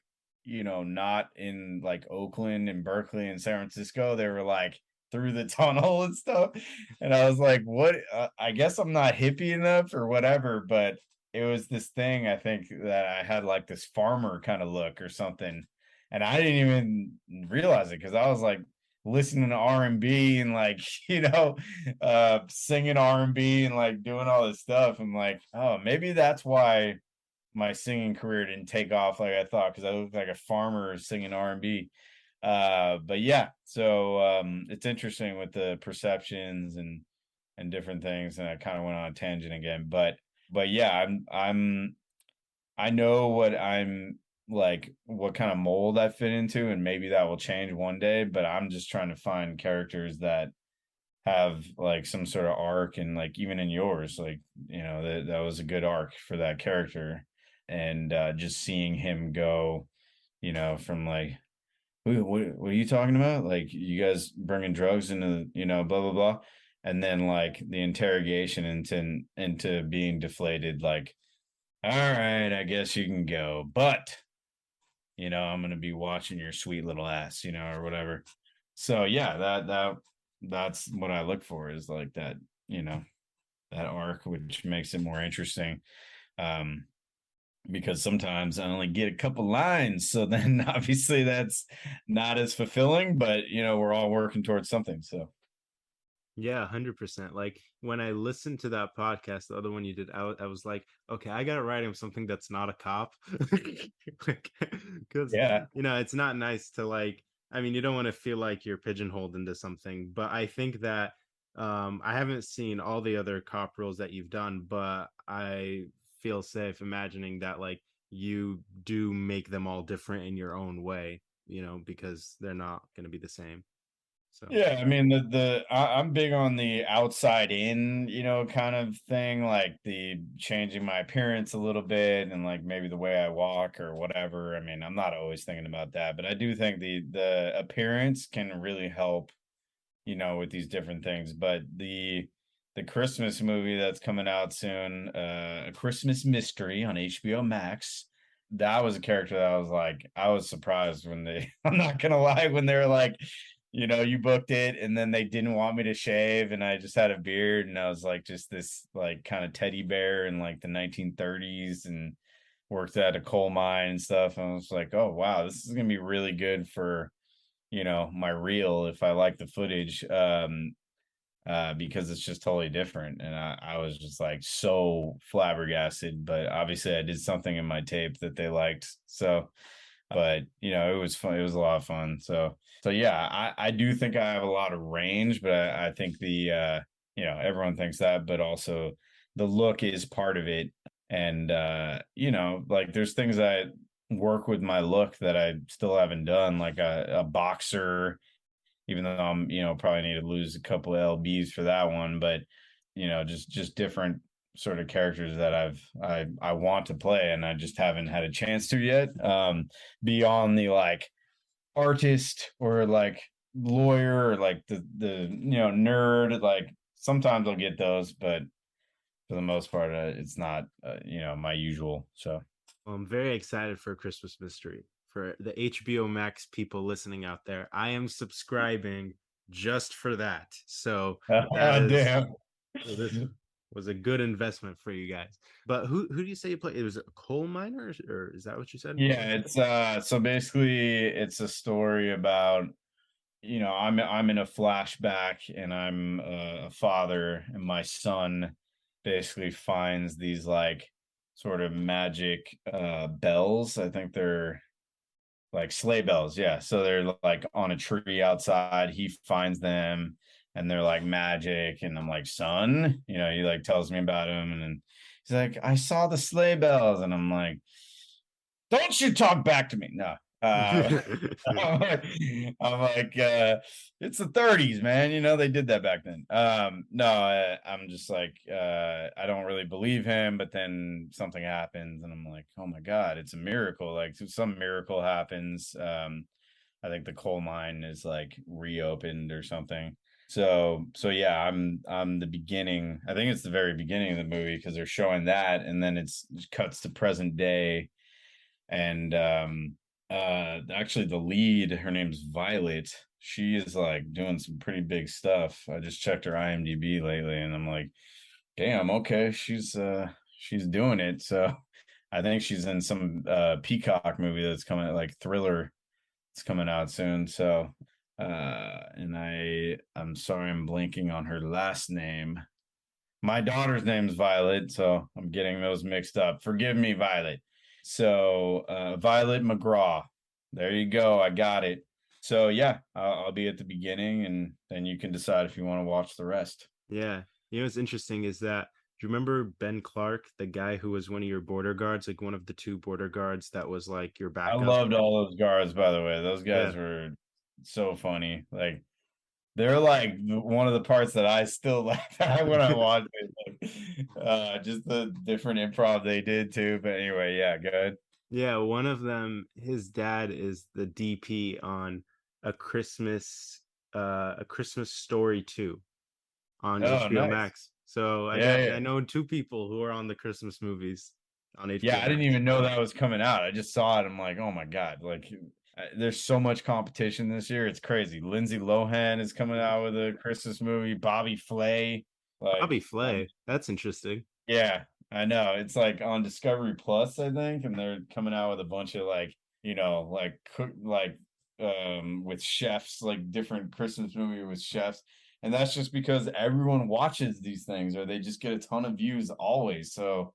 not in like Oakland and Berkeley and San Francisco. They were like through the tunnel and stuff. And I was like, what? I guess I'm not hippie enough or whatever, but it was this thing, I think, that I had like this farmer kind of look or something. And I didn't even realize it because I was like listening to R&B and like, singing R&B and like doing all this stuff. I'm like, oh, maybe that's why my singing career didn't take off like I thought, because I looked like a farmer singing R&B. But yeah, so it's interesting with the perceptions and different things, and I kind of went on a tangent again. But yeah, I know what I'm like, what kind of mold I fit into, and maybe that will change one day. But I'm just trying to find characters that have like some sort of arc, and like even in yours, like that was a good arc for that character. And just seeing him go, from like, what are you talking about, like you guys bringing drugs into, blah blah blah, and then like the interrogation into being deflated, like, all right, I guess you can go, but I'm gonna be watching your sweet little ass, or whatever. So yeah, that's what I look for, is like that, you know, that arc, which makes it more interesting. Um, because sometimes I only get a couple lines, so then obviously that's not as fulfilling, but we're all working towards something. So Yeah, 100%. Like when I listened to that podcast, the other one you did, I was like, okay, I gotta write him something that's not a cop. Like, because yeah. it's not nice to like, I mean, you don't want to feel like you're pigeonholed into something, but I think that I haven't seen all the other cop roles that you've done, but I feel safe imagining that like you do make them all different in your own way, because they're not gonna be the same. So Yeah, I mean I'm big on the outside in, kind of thing, like the changing my appearance a little bit and like maybe the way I walk or whatever. I mean, I'm not always thinking about that, but I do think the appearance can really help, with these different things. But the Christmas movie that's coming out soon, A Christmas Mystery on HBO Max. That was a character that I was like, I was surprised when they, I'm not gonna lie, when they were like, you booked it and then they didn't want me to shave and I just had a beard and I was like just this like kind of teddy bear in like the 1930s and worked at a coal mine and stuff. And I was like, oh wow, this is gonna be really good for, my reel if I like the footage. Because it's just totally different. And I was just like so flabbergasted, but obviously I did something in my tape that they liked. So, but it was fun. It was a lot of fun. So yeah, I do think I have a lot of range, but I think everyone thinks that, but also the look is part of it. And, like there's things that work with my look that I still haven't done, like a boxer, even though I'm, probably need to lose a couple of LBs for that one, but just different sort of characters that I want to play and I just haven't had a chance to yet. Beyond the like artist or like lawyer or like the nerd, like sometimes I'll get those, but for the most part, it's not my usual. So Well, I'm very excited for Christmas Mystery. For the HBO Max people listening out there, I am subscribing just for that. So that is damn. this was a good investment for you guys. But who do you say you play? It was a coal miner, or is that what you said? Yeah, it's so basically it's a story about I'm in a flashback and I'm a father and my son basically finds these like sort of magic bells. I think they're like sleigh bells, yeah. So they're like on a tree outside. He finds them and they're like magic. And I'm like, son, he like tells me about him. And then he's like, I saw the sleigh bells. And I'm like, don't you talk back to me. No. I'm like, it's the 30s, man. They did that back then. No, I'm just like, I don't really believe him, but then something happens, and I'm like, oh my God, it's a miracle. Like some miracle happens. I think the coal mine is like reopened or something. So yeah, I'm the beginning. I think it's the very beginning of the movie because they're showing that, and then it cuts to present day and actually the lead, her name's Violet. She is like doing some pretty big stuff. I just checked her IMDb lately and I'm like, damn, okay, she's doing it. So I think she's in some Peacock movie that's coming, like thriller. It's coming out soon. So and I'm sorry I'm blanking on her last name. My daughter's name's Violet, so I'm getting those mixed up. Forgive me, Violet. So Violet McGraw. There you go. I got it. So yeah, I'll be at the beginning, and then you can decide if you want to watch the rest. Yeah. What's interesting is that do you remember Ben Clark, the guy who was one of your border guards, like one of the two border guards that was like your I backup? loved all those guards, by the way. Those Yeah. guys were so funny. Like they're like one of the parts that I still laugh at when I watch it. Like, just the different improv they did too. But anyway, yeah, good. Yeah, one of them, his dad is the DP on a Christmas Story 2 on Oh, HBO nice. Max. So Yeah, I yeah. know two people who are on the Christmas movies on Yeah, HBO I didn't Max. even know that was coming out. I just saw it. I'm like, oh my God, like there's so much competition this year. It's crazy. Lindsay Lohan is coming out with a Christmas movie. Bobby Flay. Bobby Like, Flay. That's interesting. yeah, I know. It's like on Discovery Plus, I think, and they're coming out with a bunch of like, like cook like with chefs, like different Christmas movie with chefs. And that's just because everyone watches these things or they just get a ton of views always. So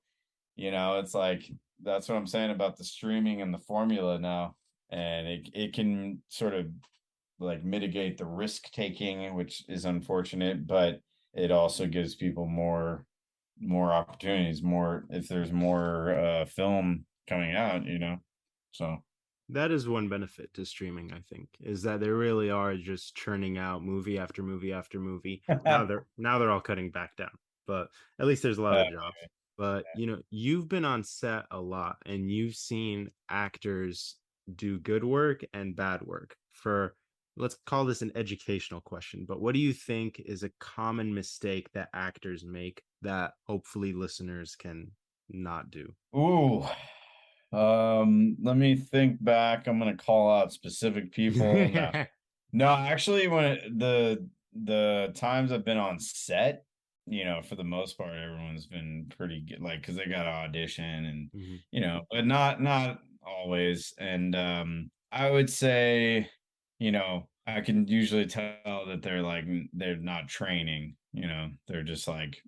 it's like that's what I'm saying about the streaming and the formula now. And it can sort of like mitigate the risk taking, which is unfortunate, but it also gives people more opportunities, more if there's more film coming out, So That is one benefit to streaming, I think, is that they really are just churning out movie after movie after movie. Now they're all cutting back down, but at least there's a lot uh, of jobs. But you've been on set a lot and you've seen actors do good work and bad work. For let's call this an educational question, but what do you think is a common mistake that actors make that hopefully listeners can not do? Ooh, let me think back. I'm gonna call out specific people. No, no, actually, the times I've been on set, for the most part, everyone's been pretty good, like because they got to audition and Mhm. but not always. And I would say, I can usually tell that they're not training. They're just like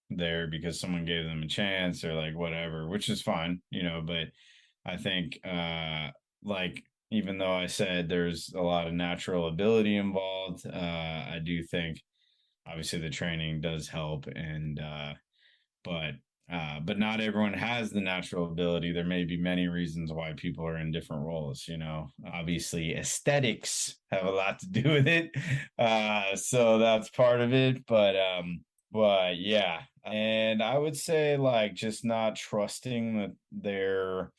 there because someone gave them a chance or like whatever, which is fine. But I think like even though I said there's a lot of natural ability involved, I do think obviously the training does help, and but but not everyone has the natural ability. There may be many reasons why people are in different roles. Obviously aesthetics have a lot to do with it, so that's part of it. But yeah, and I would say like just not trusting that their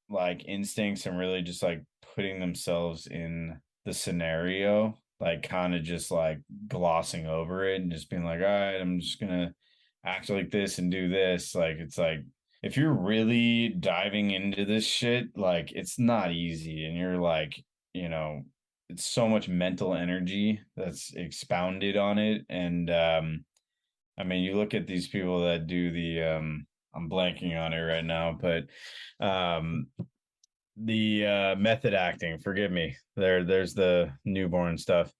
like instincts and really just like putting themselves in the scenario, like kind of just like glossing over it and just being like, all right, I'm just gonna act like this and do this. Like it's like if you're really diving into this shit, like it's not easy, and you're like, it's so much mental energy that's expounded on it. And I mean, you look at these people that do the I'm blanking on it right now, but um the method acting, forgive me. There's the newborn stuff.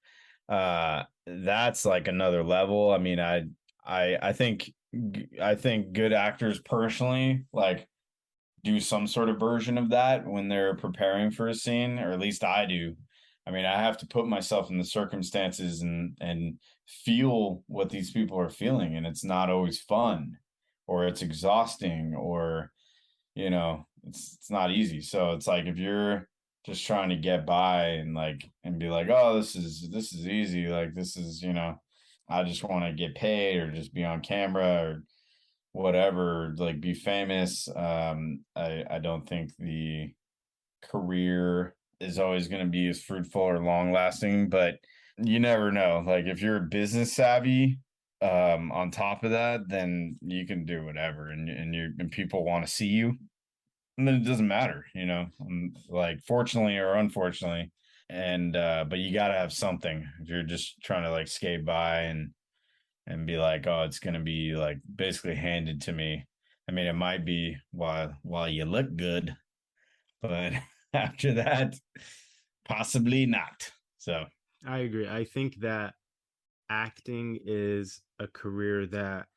That's like another level. I mean, I think good actors personally like do some sort of version of that when they're preparing for a scene, or at least I do. I mean, I have to put myself in the circumstances and feel what these people are feeling, and it's not always fun, or it's exhausting, or it's not easy. So it's like if you're just trying to get by and be like, oh, this is easy, like this is, I just want to get paid or just be on camera or whatever, like be famous. I don't think the career is always going to be as fruitful or long lasting, but you never know. Like if you're business savvy, on top of that, then you can do whatever, and people want to see you, and then it doesn't matter, like fortunately or unfortunately. And but you got to have something if you're just trying to like skate by and be like, oh, it's gonna be like basically handed to me. I mean, it might be while you look good, but after that, possibly not. So I agree. I think that acting is a career that,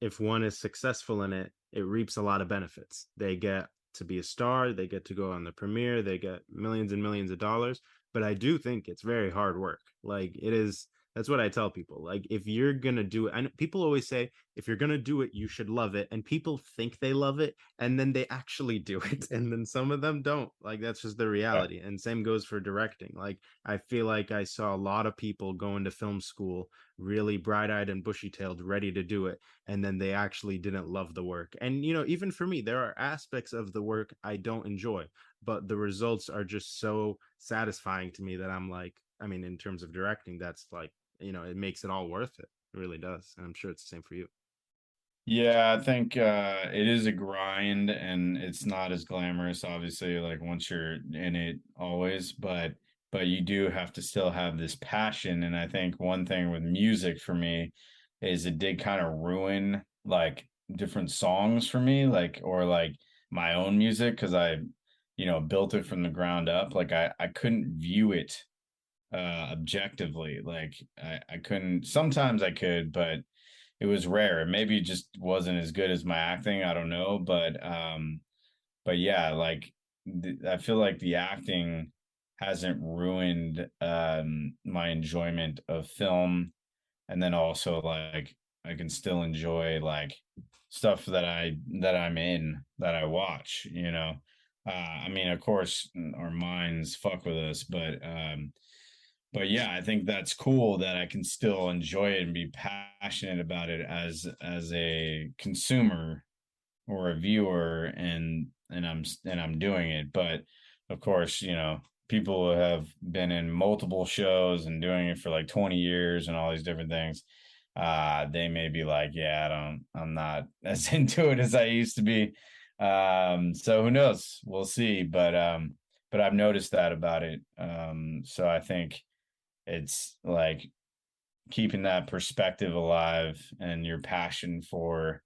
if one is successful in it, it reaps a lot of benefits. They get to be a star, they get to go on the premiere, they get millions and millions of dollars. But I do think it's very hard work. Like it is, that's what I tell people. Like if you're gonna do it, and people always say, if you're gonna do it, you should love it. And people think they love it, and then they actually do it. And then some of them don't. Like that's just the yeah. reality. And same goes for directing. Like I feel like I saw a lot of people go into film school really bright-eyed and bushy-tailed, ready to do it, and then they actually didn't love the work. And even for me, there are aspects of the work I don't enjoy, but the results are just so satisfying to me that I'm like, I mean, in terms of directing, that's like, it makes it all worth it. It really does. And I'm sure it's the same for you. Yeah, I think it is a grind, and it's not as glamorous, obviously, like once you're in it always, but you do have to still have this passion. And I think one thing with music for me is it did kind of ruin like different songs for me, like or like my own music, because I, built it from the ground up. Like I couldn't view it objectively. Like I couldn't, sometimes I could, but it was rare. Maybe it just wasn't as good as my acting. I don't know, but yeah, like I feel like the acting hasn't ruined my enjoyment of film, and then also like I can still enjoy like stuff that I'm in that I watch. I mean, of course, our minds fuck with us, but yeah, I think that's cool that I can still enjoy it and be passionate about it as a consumer or a viewer, and I'm doing it. But of course, people who have been in multiple shows and doing it for like 20 years and all these different things, they may be like, yeah, I'm not as into it as I used to be. So who knows? We'll see. But I've noticed that about it. So I think it's like keeping that perspective alive and your passion for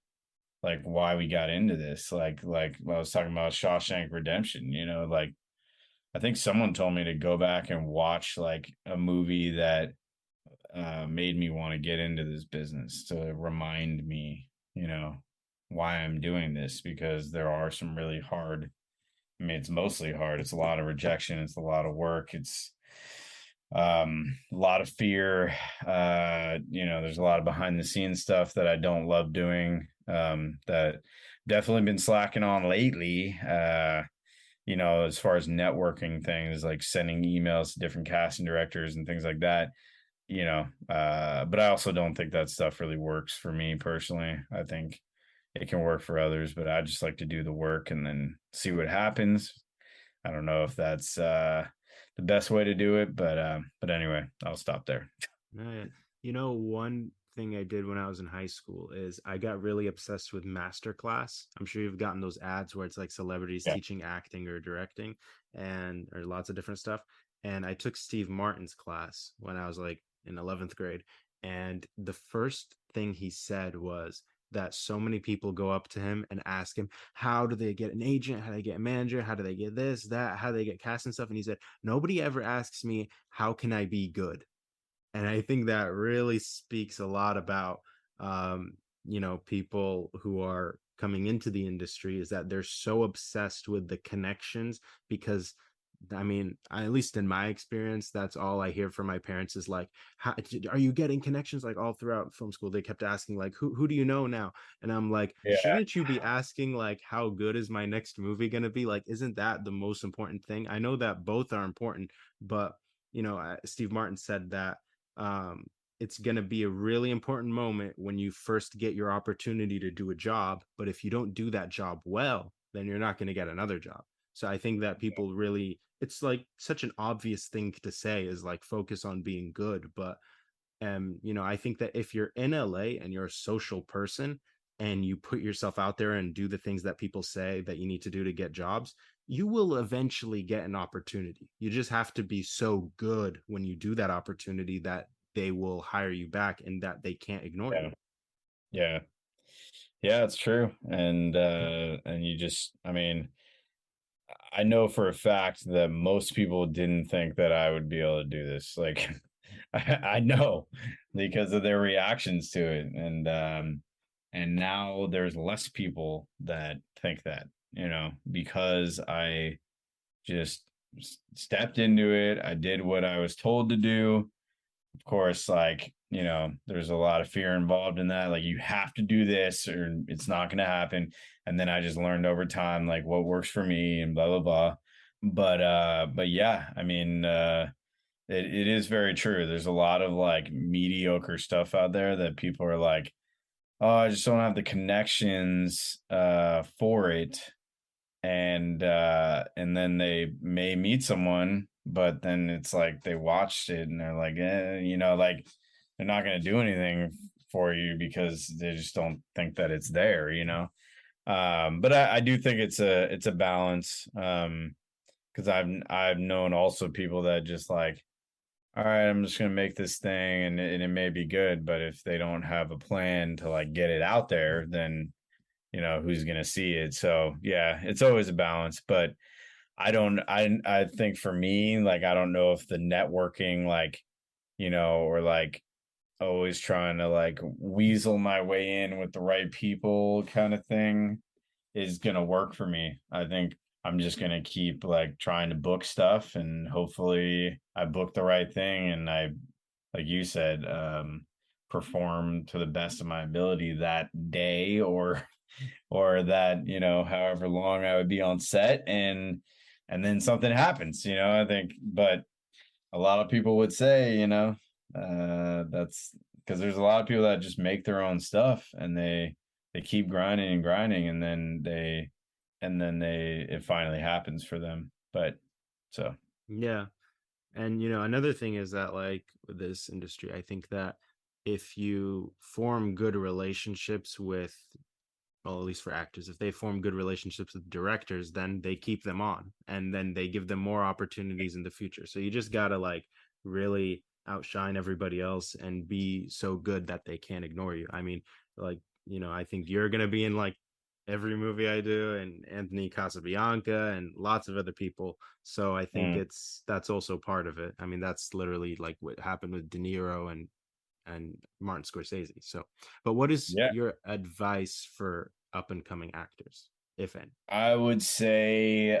like why we got into this. Like I was talking about Shawshank Redemption, like I think someone told me to go back and watch like a movie that made me want to get into this business to remind me, why I'm doing this, because there are some really hard. I mean, it's mostly hard. It's a lot of rejection. It's a lot of work. It's a lot of fear. There's a lot of behind the scenes stuff that I don't love doing. That definitely been slacking on lately. As far as networking things, like sending emails to different casting directors and things like that, but I also don't think that stuff really works for me personally. I think it can work for others, but I just like to do the work and then see what happens. I don't know if that's the best way to do it, but anyway, I'll stop there. One thing I did when I was in high school is I got really obsessed with Masterclass. I'm sure you've gotten those ads where it's like celebrities Yeah. teaching acting or directing and or lots of different stuff. And I took Steve Martin's class when I was like in 11th grade. And the first thing he said was that so many people go up to him and ask him, how do they get an agent? How do they get a manager? How do they get this, that? How do they get cast and stuff? And he said, nobody ever asks me, how can I be good? And I think that really speaks a lot about people who are coming into the industry, is that they're so obsessed with the connections. Because I mean, at least in my experience, that's all I hear from my parents is like, how, are you getting connections? Like all throughout film school, they kept asking like, who do you know now? And I'm like, Yeah. shouldn't you be asking like, how good is my next movie going to be? Like, isn't that the most important thing? I know that both are important, but Steve Martin said that um, it's going to be a really important moment when you first get your opportunity to do a job. But if you don't do that job well, then you're not going to get another job. So I think that people really, it's like such an obvious thing to say is like focus on being good. But I think that if you're in LA and you're a social person and you put yourself out there and do the things that people say that you need to do to get jobs, you will eventually get an opportunity. You just have to be so good when you do that opportunity that they will hire you back and that they can't ignore you. Yeah. Yeah. Yeah, it's true. And you just, I mean, I know for a fact that most people didn't think that I would be able to do this. Like I know because of their reactions to it. And now there's less people that think that, because I just stepped into it. I did what I was told to do. Of course, like, there's a lot of fear involved in that. Like, you have to do this or it's not going to happen. And then I just learned over time, like, what works for me and blah, blah, blah. But yeah, I mean, it is very true. There's a lot of like mediocre stuff out there that people are like, oh, I just don't have the connections for it. And then they may meet someone, but then it's like they watched it and they're like, like they're not going to do anything for you because they just don't think that it's there. But I do think it's a balance. Because I've known also people that just like, all right, I'm just gonna make this thing and it may be good, but if they don't have a plan to like get it out there, then who's gonna see it. So yeah, it's always a balance. But I think for me, like, I don't know if the networking, like, or like always trying to like weasel my way in with the right people kind of thing is gonna work for me. I think I'm just gonna keep like trying to book stuff and hopefully I book the right thing and I, like you said, perform to the best of my ability that day or that, however long I would be on set, and then something happens, I think. But a lot of people would say, that's because there's a lot of people that just make their own stuff and they keep grinding and grinding and then they it finally happens for them. But so Yeah. And another thing is that like with this industry, I think that if you form good relationships with, well, at least for actors, if they form good relationships with directors, then they keep them on and then they give them more opportunities in the future. So you just gotta like really outshine everybody else and be so good that they can't ignore you. I mean, like, I think you're gonna be in like every movie I do, and Anthony Casabianca and lots of other people. So I think Mm, that's also part of it. I mean, that's literally like what happened with De Niro and Martin Scorsese. So, but what is yeah. your advice for up and coming actors, if any? I would say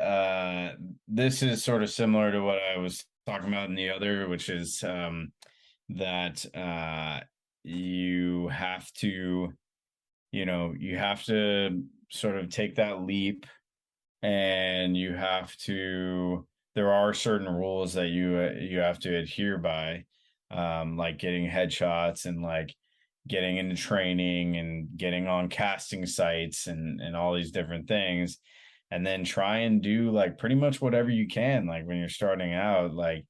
this is sort of similar to what I was talking about in the other, which is that you have to, you have to sort of take that leap, and you have to, there are certain rules that you have to adhere by, like getting headshots and like getting into training and getting on casting sites and all these different things, and then try and do like pretty much whatever you can, like when you're starting out. Like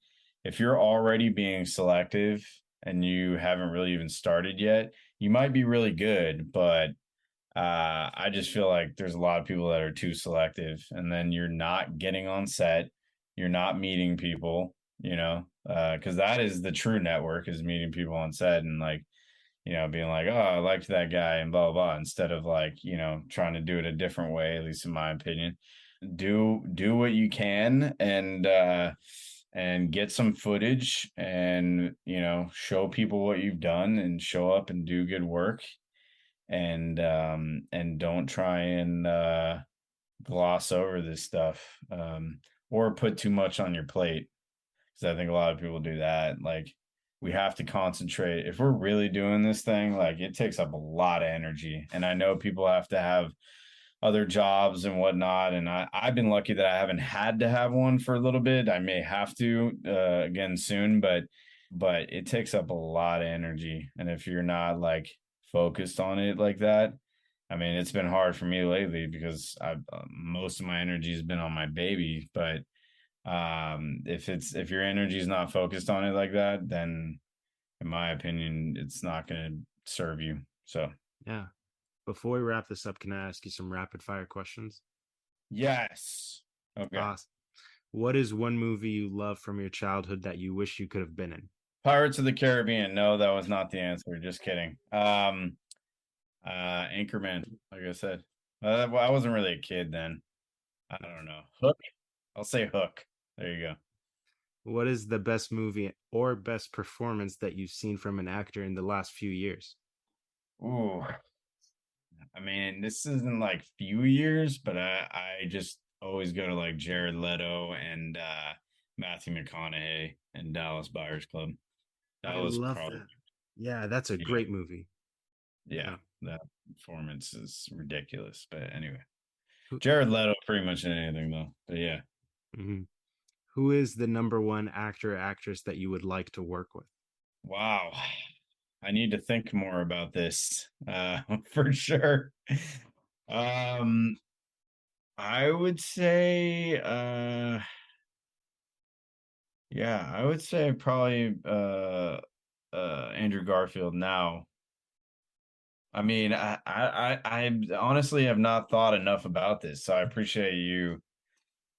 if you're already being selective and you haven't really even started yet, you might be really good, but I just feel like there's a lot of people that are too selective, and then you're not getting on set, you're not meeting people, because that is the true network, is meeting people on set and like, being like, oh, I liked that guy and blah, blah, blah, instead of like, trying to do it a different way, at least in my opinion. Do what you can, and get some footage, and show people what you've done, and show up and do good work, and don't try and gloss over this stuff, or put too much on your plate, because I think a lot of people do that. Like we have to concentrate if we're really doing this thing. Like it takes up a lot of energy, and I know people have to have other jobs and whatnot, and I've been lucky that I haven't had to have one for a little bit. I may have to again soon, but it takes up a lot of energy, and if you're not like focused on it like that, I mean, it's been hard for me lately because I've most of my energy has been on my baby. But if your energy is not focused on it like that, then in my opinion, it's not going to serve you. So Yeah. Before we wrap this up, can I ask you some rapid fire questions? yes, okay. Awesome. What is one movie you love from your childhood that you wish you could have been in? Pirates of the Caribbean. No, that was not the answer. Just kidding. Anchorman, like I said. Well, I wasn't really a kid then. I don't know. Hook. I'll say Hook. There you go. What is the best movie or best performance that you've seen from an actor in the last few years? Ooh, I mean, this isn't like few years, but I just always go to like Jared Leto and Matthew McConaughey and Dallas Buyers Club. That I was love probably, that. Yeah, that's a yeah, great movie. yeah, Yeah. that performance is ridiculous. But anyway, Who, Jared Leto pretty much in anything though. But yeah. mhm. Who is the number one actor or actress that you would like to work with? Wow. I need to think more about this, for sure. Um, I would say, yeah, I would say probably Andrew Garfield now. I mean, I honestly have not thought enough about this, so I appreciate you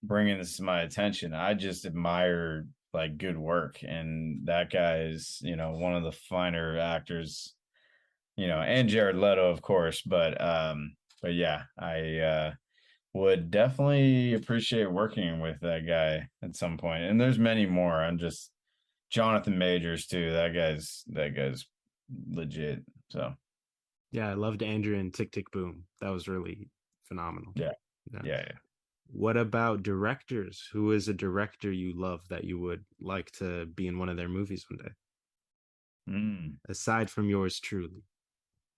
bringing this to my attention. I just admire like good work, and that guy is, one of the finer actors, and Jared Leto, of course, but yeah, I would definitely appreciate working with that guy at some point. And there's many more. I'm just Jonathan Majors too. That guy's legit. So Yeah, I loved Andrew and Tick Tick Boom. That was really phenomenal. yeah, Yeah. yeah, What about directors? Who is a director you love that you would like to be in one of their movies one day, yeah. aside from yours truly?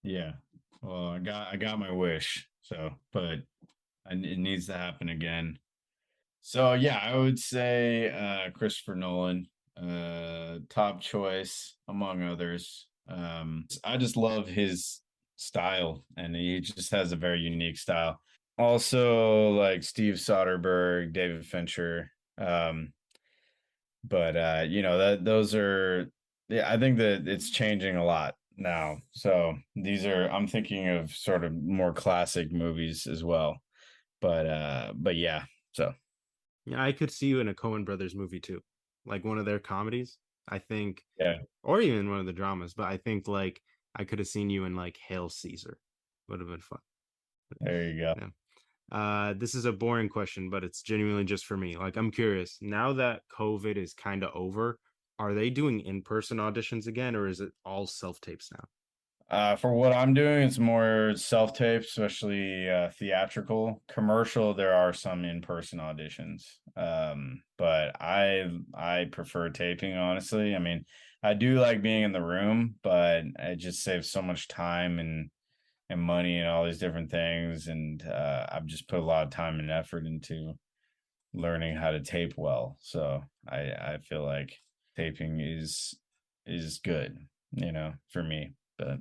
Yeah. Well, I got my wish. So, but it needs to happen again. So yeah, I would say Christopher Nolan, top choice among others. I just love his style, and he just has a very unique style. Also, like Steve Soderbergh, David Fincher. Um, But that those are, yeah, I think that it's changing a lot now. So these are, I'm thinking of sort of more classic movies as well. But yeah, so Yeah, I could see you in a Cohen Brothers movie too, like one of their comedies. I think, yeah, or even one of the dramas. But I think like I could have seen you in like Hail Caesar. Would have been fun. there you go. Yeah. This is a boring question, but it's genuinely just for me. Like, I'm curious, now that COVID is kind of over, are they doing in-person auditions again, or is it all self-tapes now? For what I'm doing, it's more self-tape, especially theatrical. Commercial, there are some in-person auditions. But I prefer taping, honestly. I mean, I do like being in the room, but it just saves so much time and money and all these different things. And I've just put a lot of time and effort into learning how to tape well. So I feel like taping is good, for me. But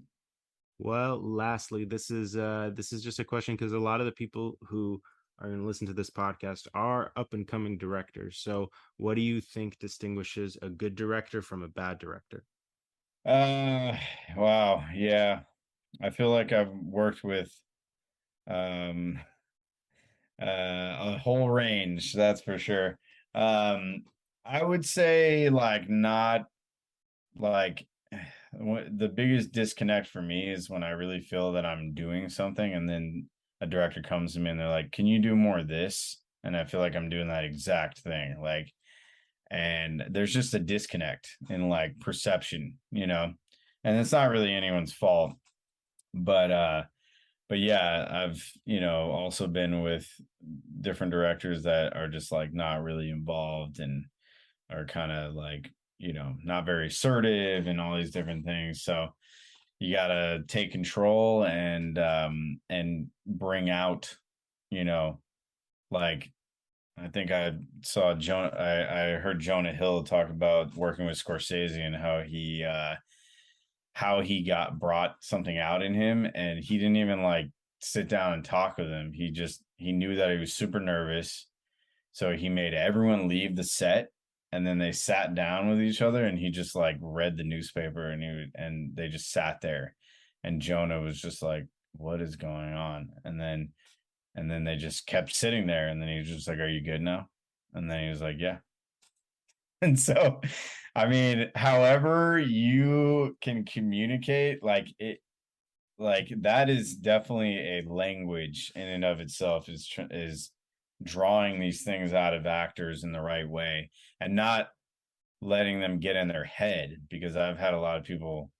Well, lastly, this is just a question because a lot of the people who are going to listen to this podcast are up and coming directors. So, what do you think distinguishes a good director from a bad director? uh wow, yeah. I feel like I've worked with um a whole range, that's for sure. Um I would say like not like the biggest disconnect for me is when I really feel that I'm doing something and then a director comes to me and they're like, "Can you do more of this?" And I feel like I'm doing that exact thing. Like, and there's just a disconnect in like perception, and it's not really anyone's fault. But yeah, I've also been with different directors that are just like not really involved and are kind of like not very assertive and all these different things. So you got to take control and bring out, you know like, I think I saw Jonah. I heard Jonah Hill talk about working with Scorsese and how he got brought something out in him, and he didn't even like sit down and talk with him. He knew that he was super nervous, so he made everyone leave the set, and then they sat down with each other, and he just like read the newspaper, and they just sat there, and Jonah was just like, "What is going on?" And then they just kept sitting there, and then he was just like, "Are you good now?" And then he was like, "Yeah." And so, I mean, however you can communicate, like that is definitely a language in and of itself, is drawing these things out of actors in the right way and not letting them get in their head, because I've had a lot of people,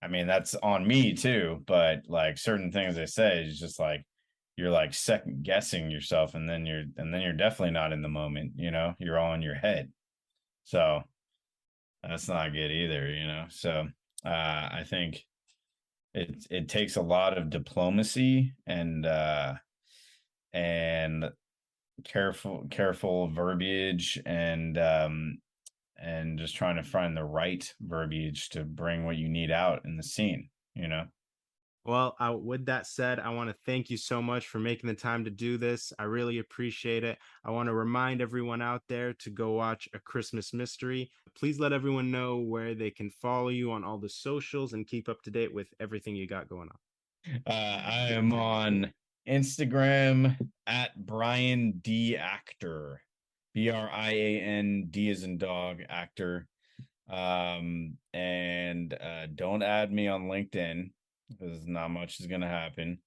I mean, that's on me too, but like certain things they say is just like you're like second guessing yourself, and then you're definitely not in the moment, you're all in your head. So that's not good either. So I think it takes a lot of diplomacy and careful verbiage, and just trying to find the right verbiage to bring what you need out in the scene. Well, with that said, I want to thank you so much for making the time to do this. I really appreciate it. I want to remind everyone out there to go watch A Christmas Mystery. Please let everyone know where they can follow you on all the socials and keep up to date with everything you got going on. I am on Instagram at Brian D Actor, BRIAN D as in dog actor. And don't add me on LinkedIn because not much is gonna happen.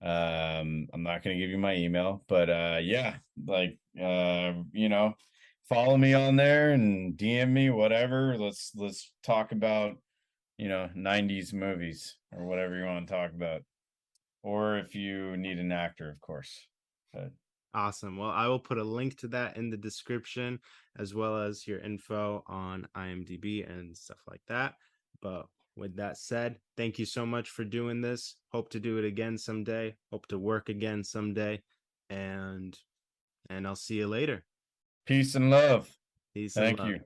I'm not gonna give you my email, but yeah, like follow me on there and DM me, whatever. Let's talk about 90s movies or whatever you want to talk about. Or if you need an actor, of course. But Awesome. Well, I will put a link to that in the description as well as your info on IMDb and stuff like that. But with that said, thank you so much for doing this. Hope to do it again someday. Hope to work again someday. And I'll see you later. peace and love. Peace and Thank love. you.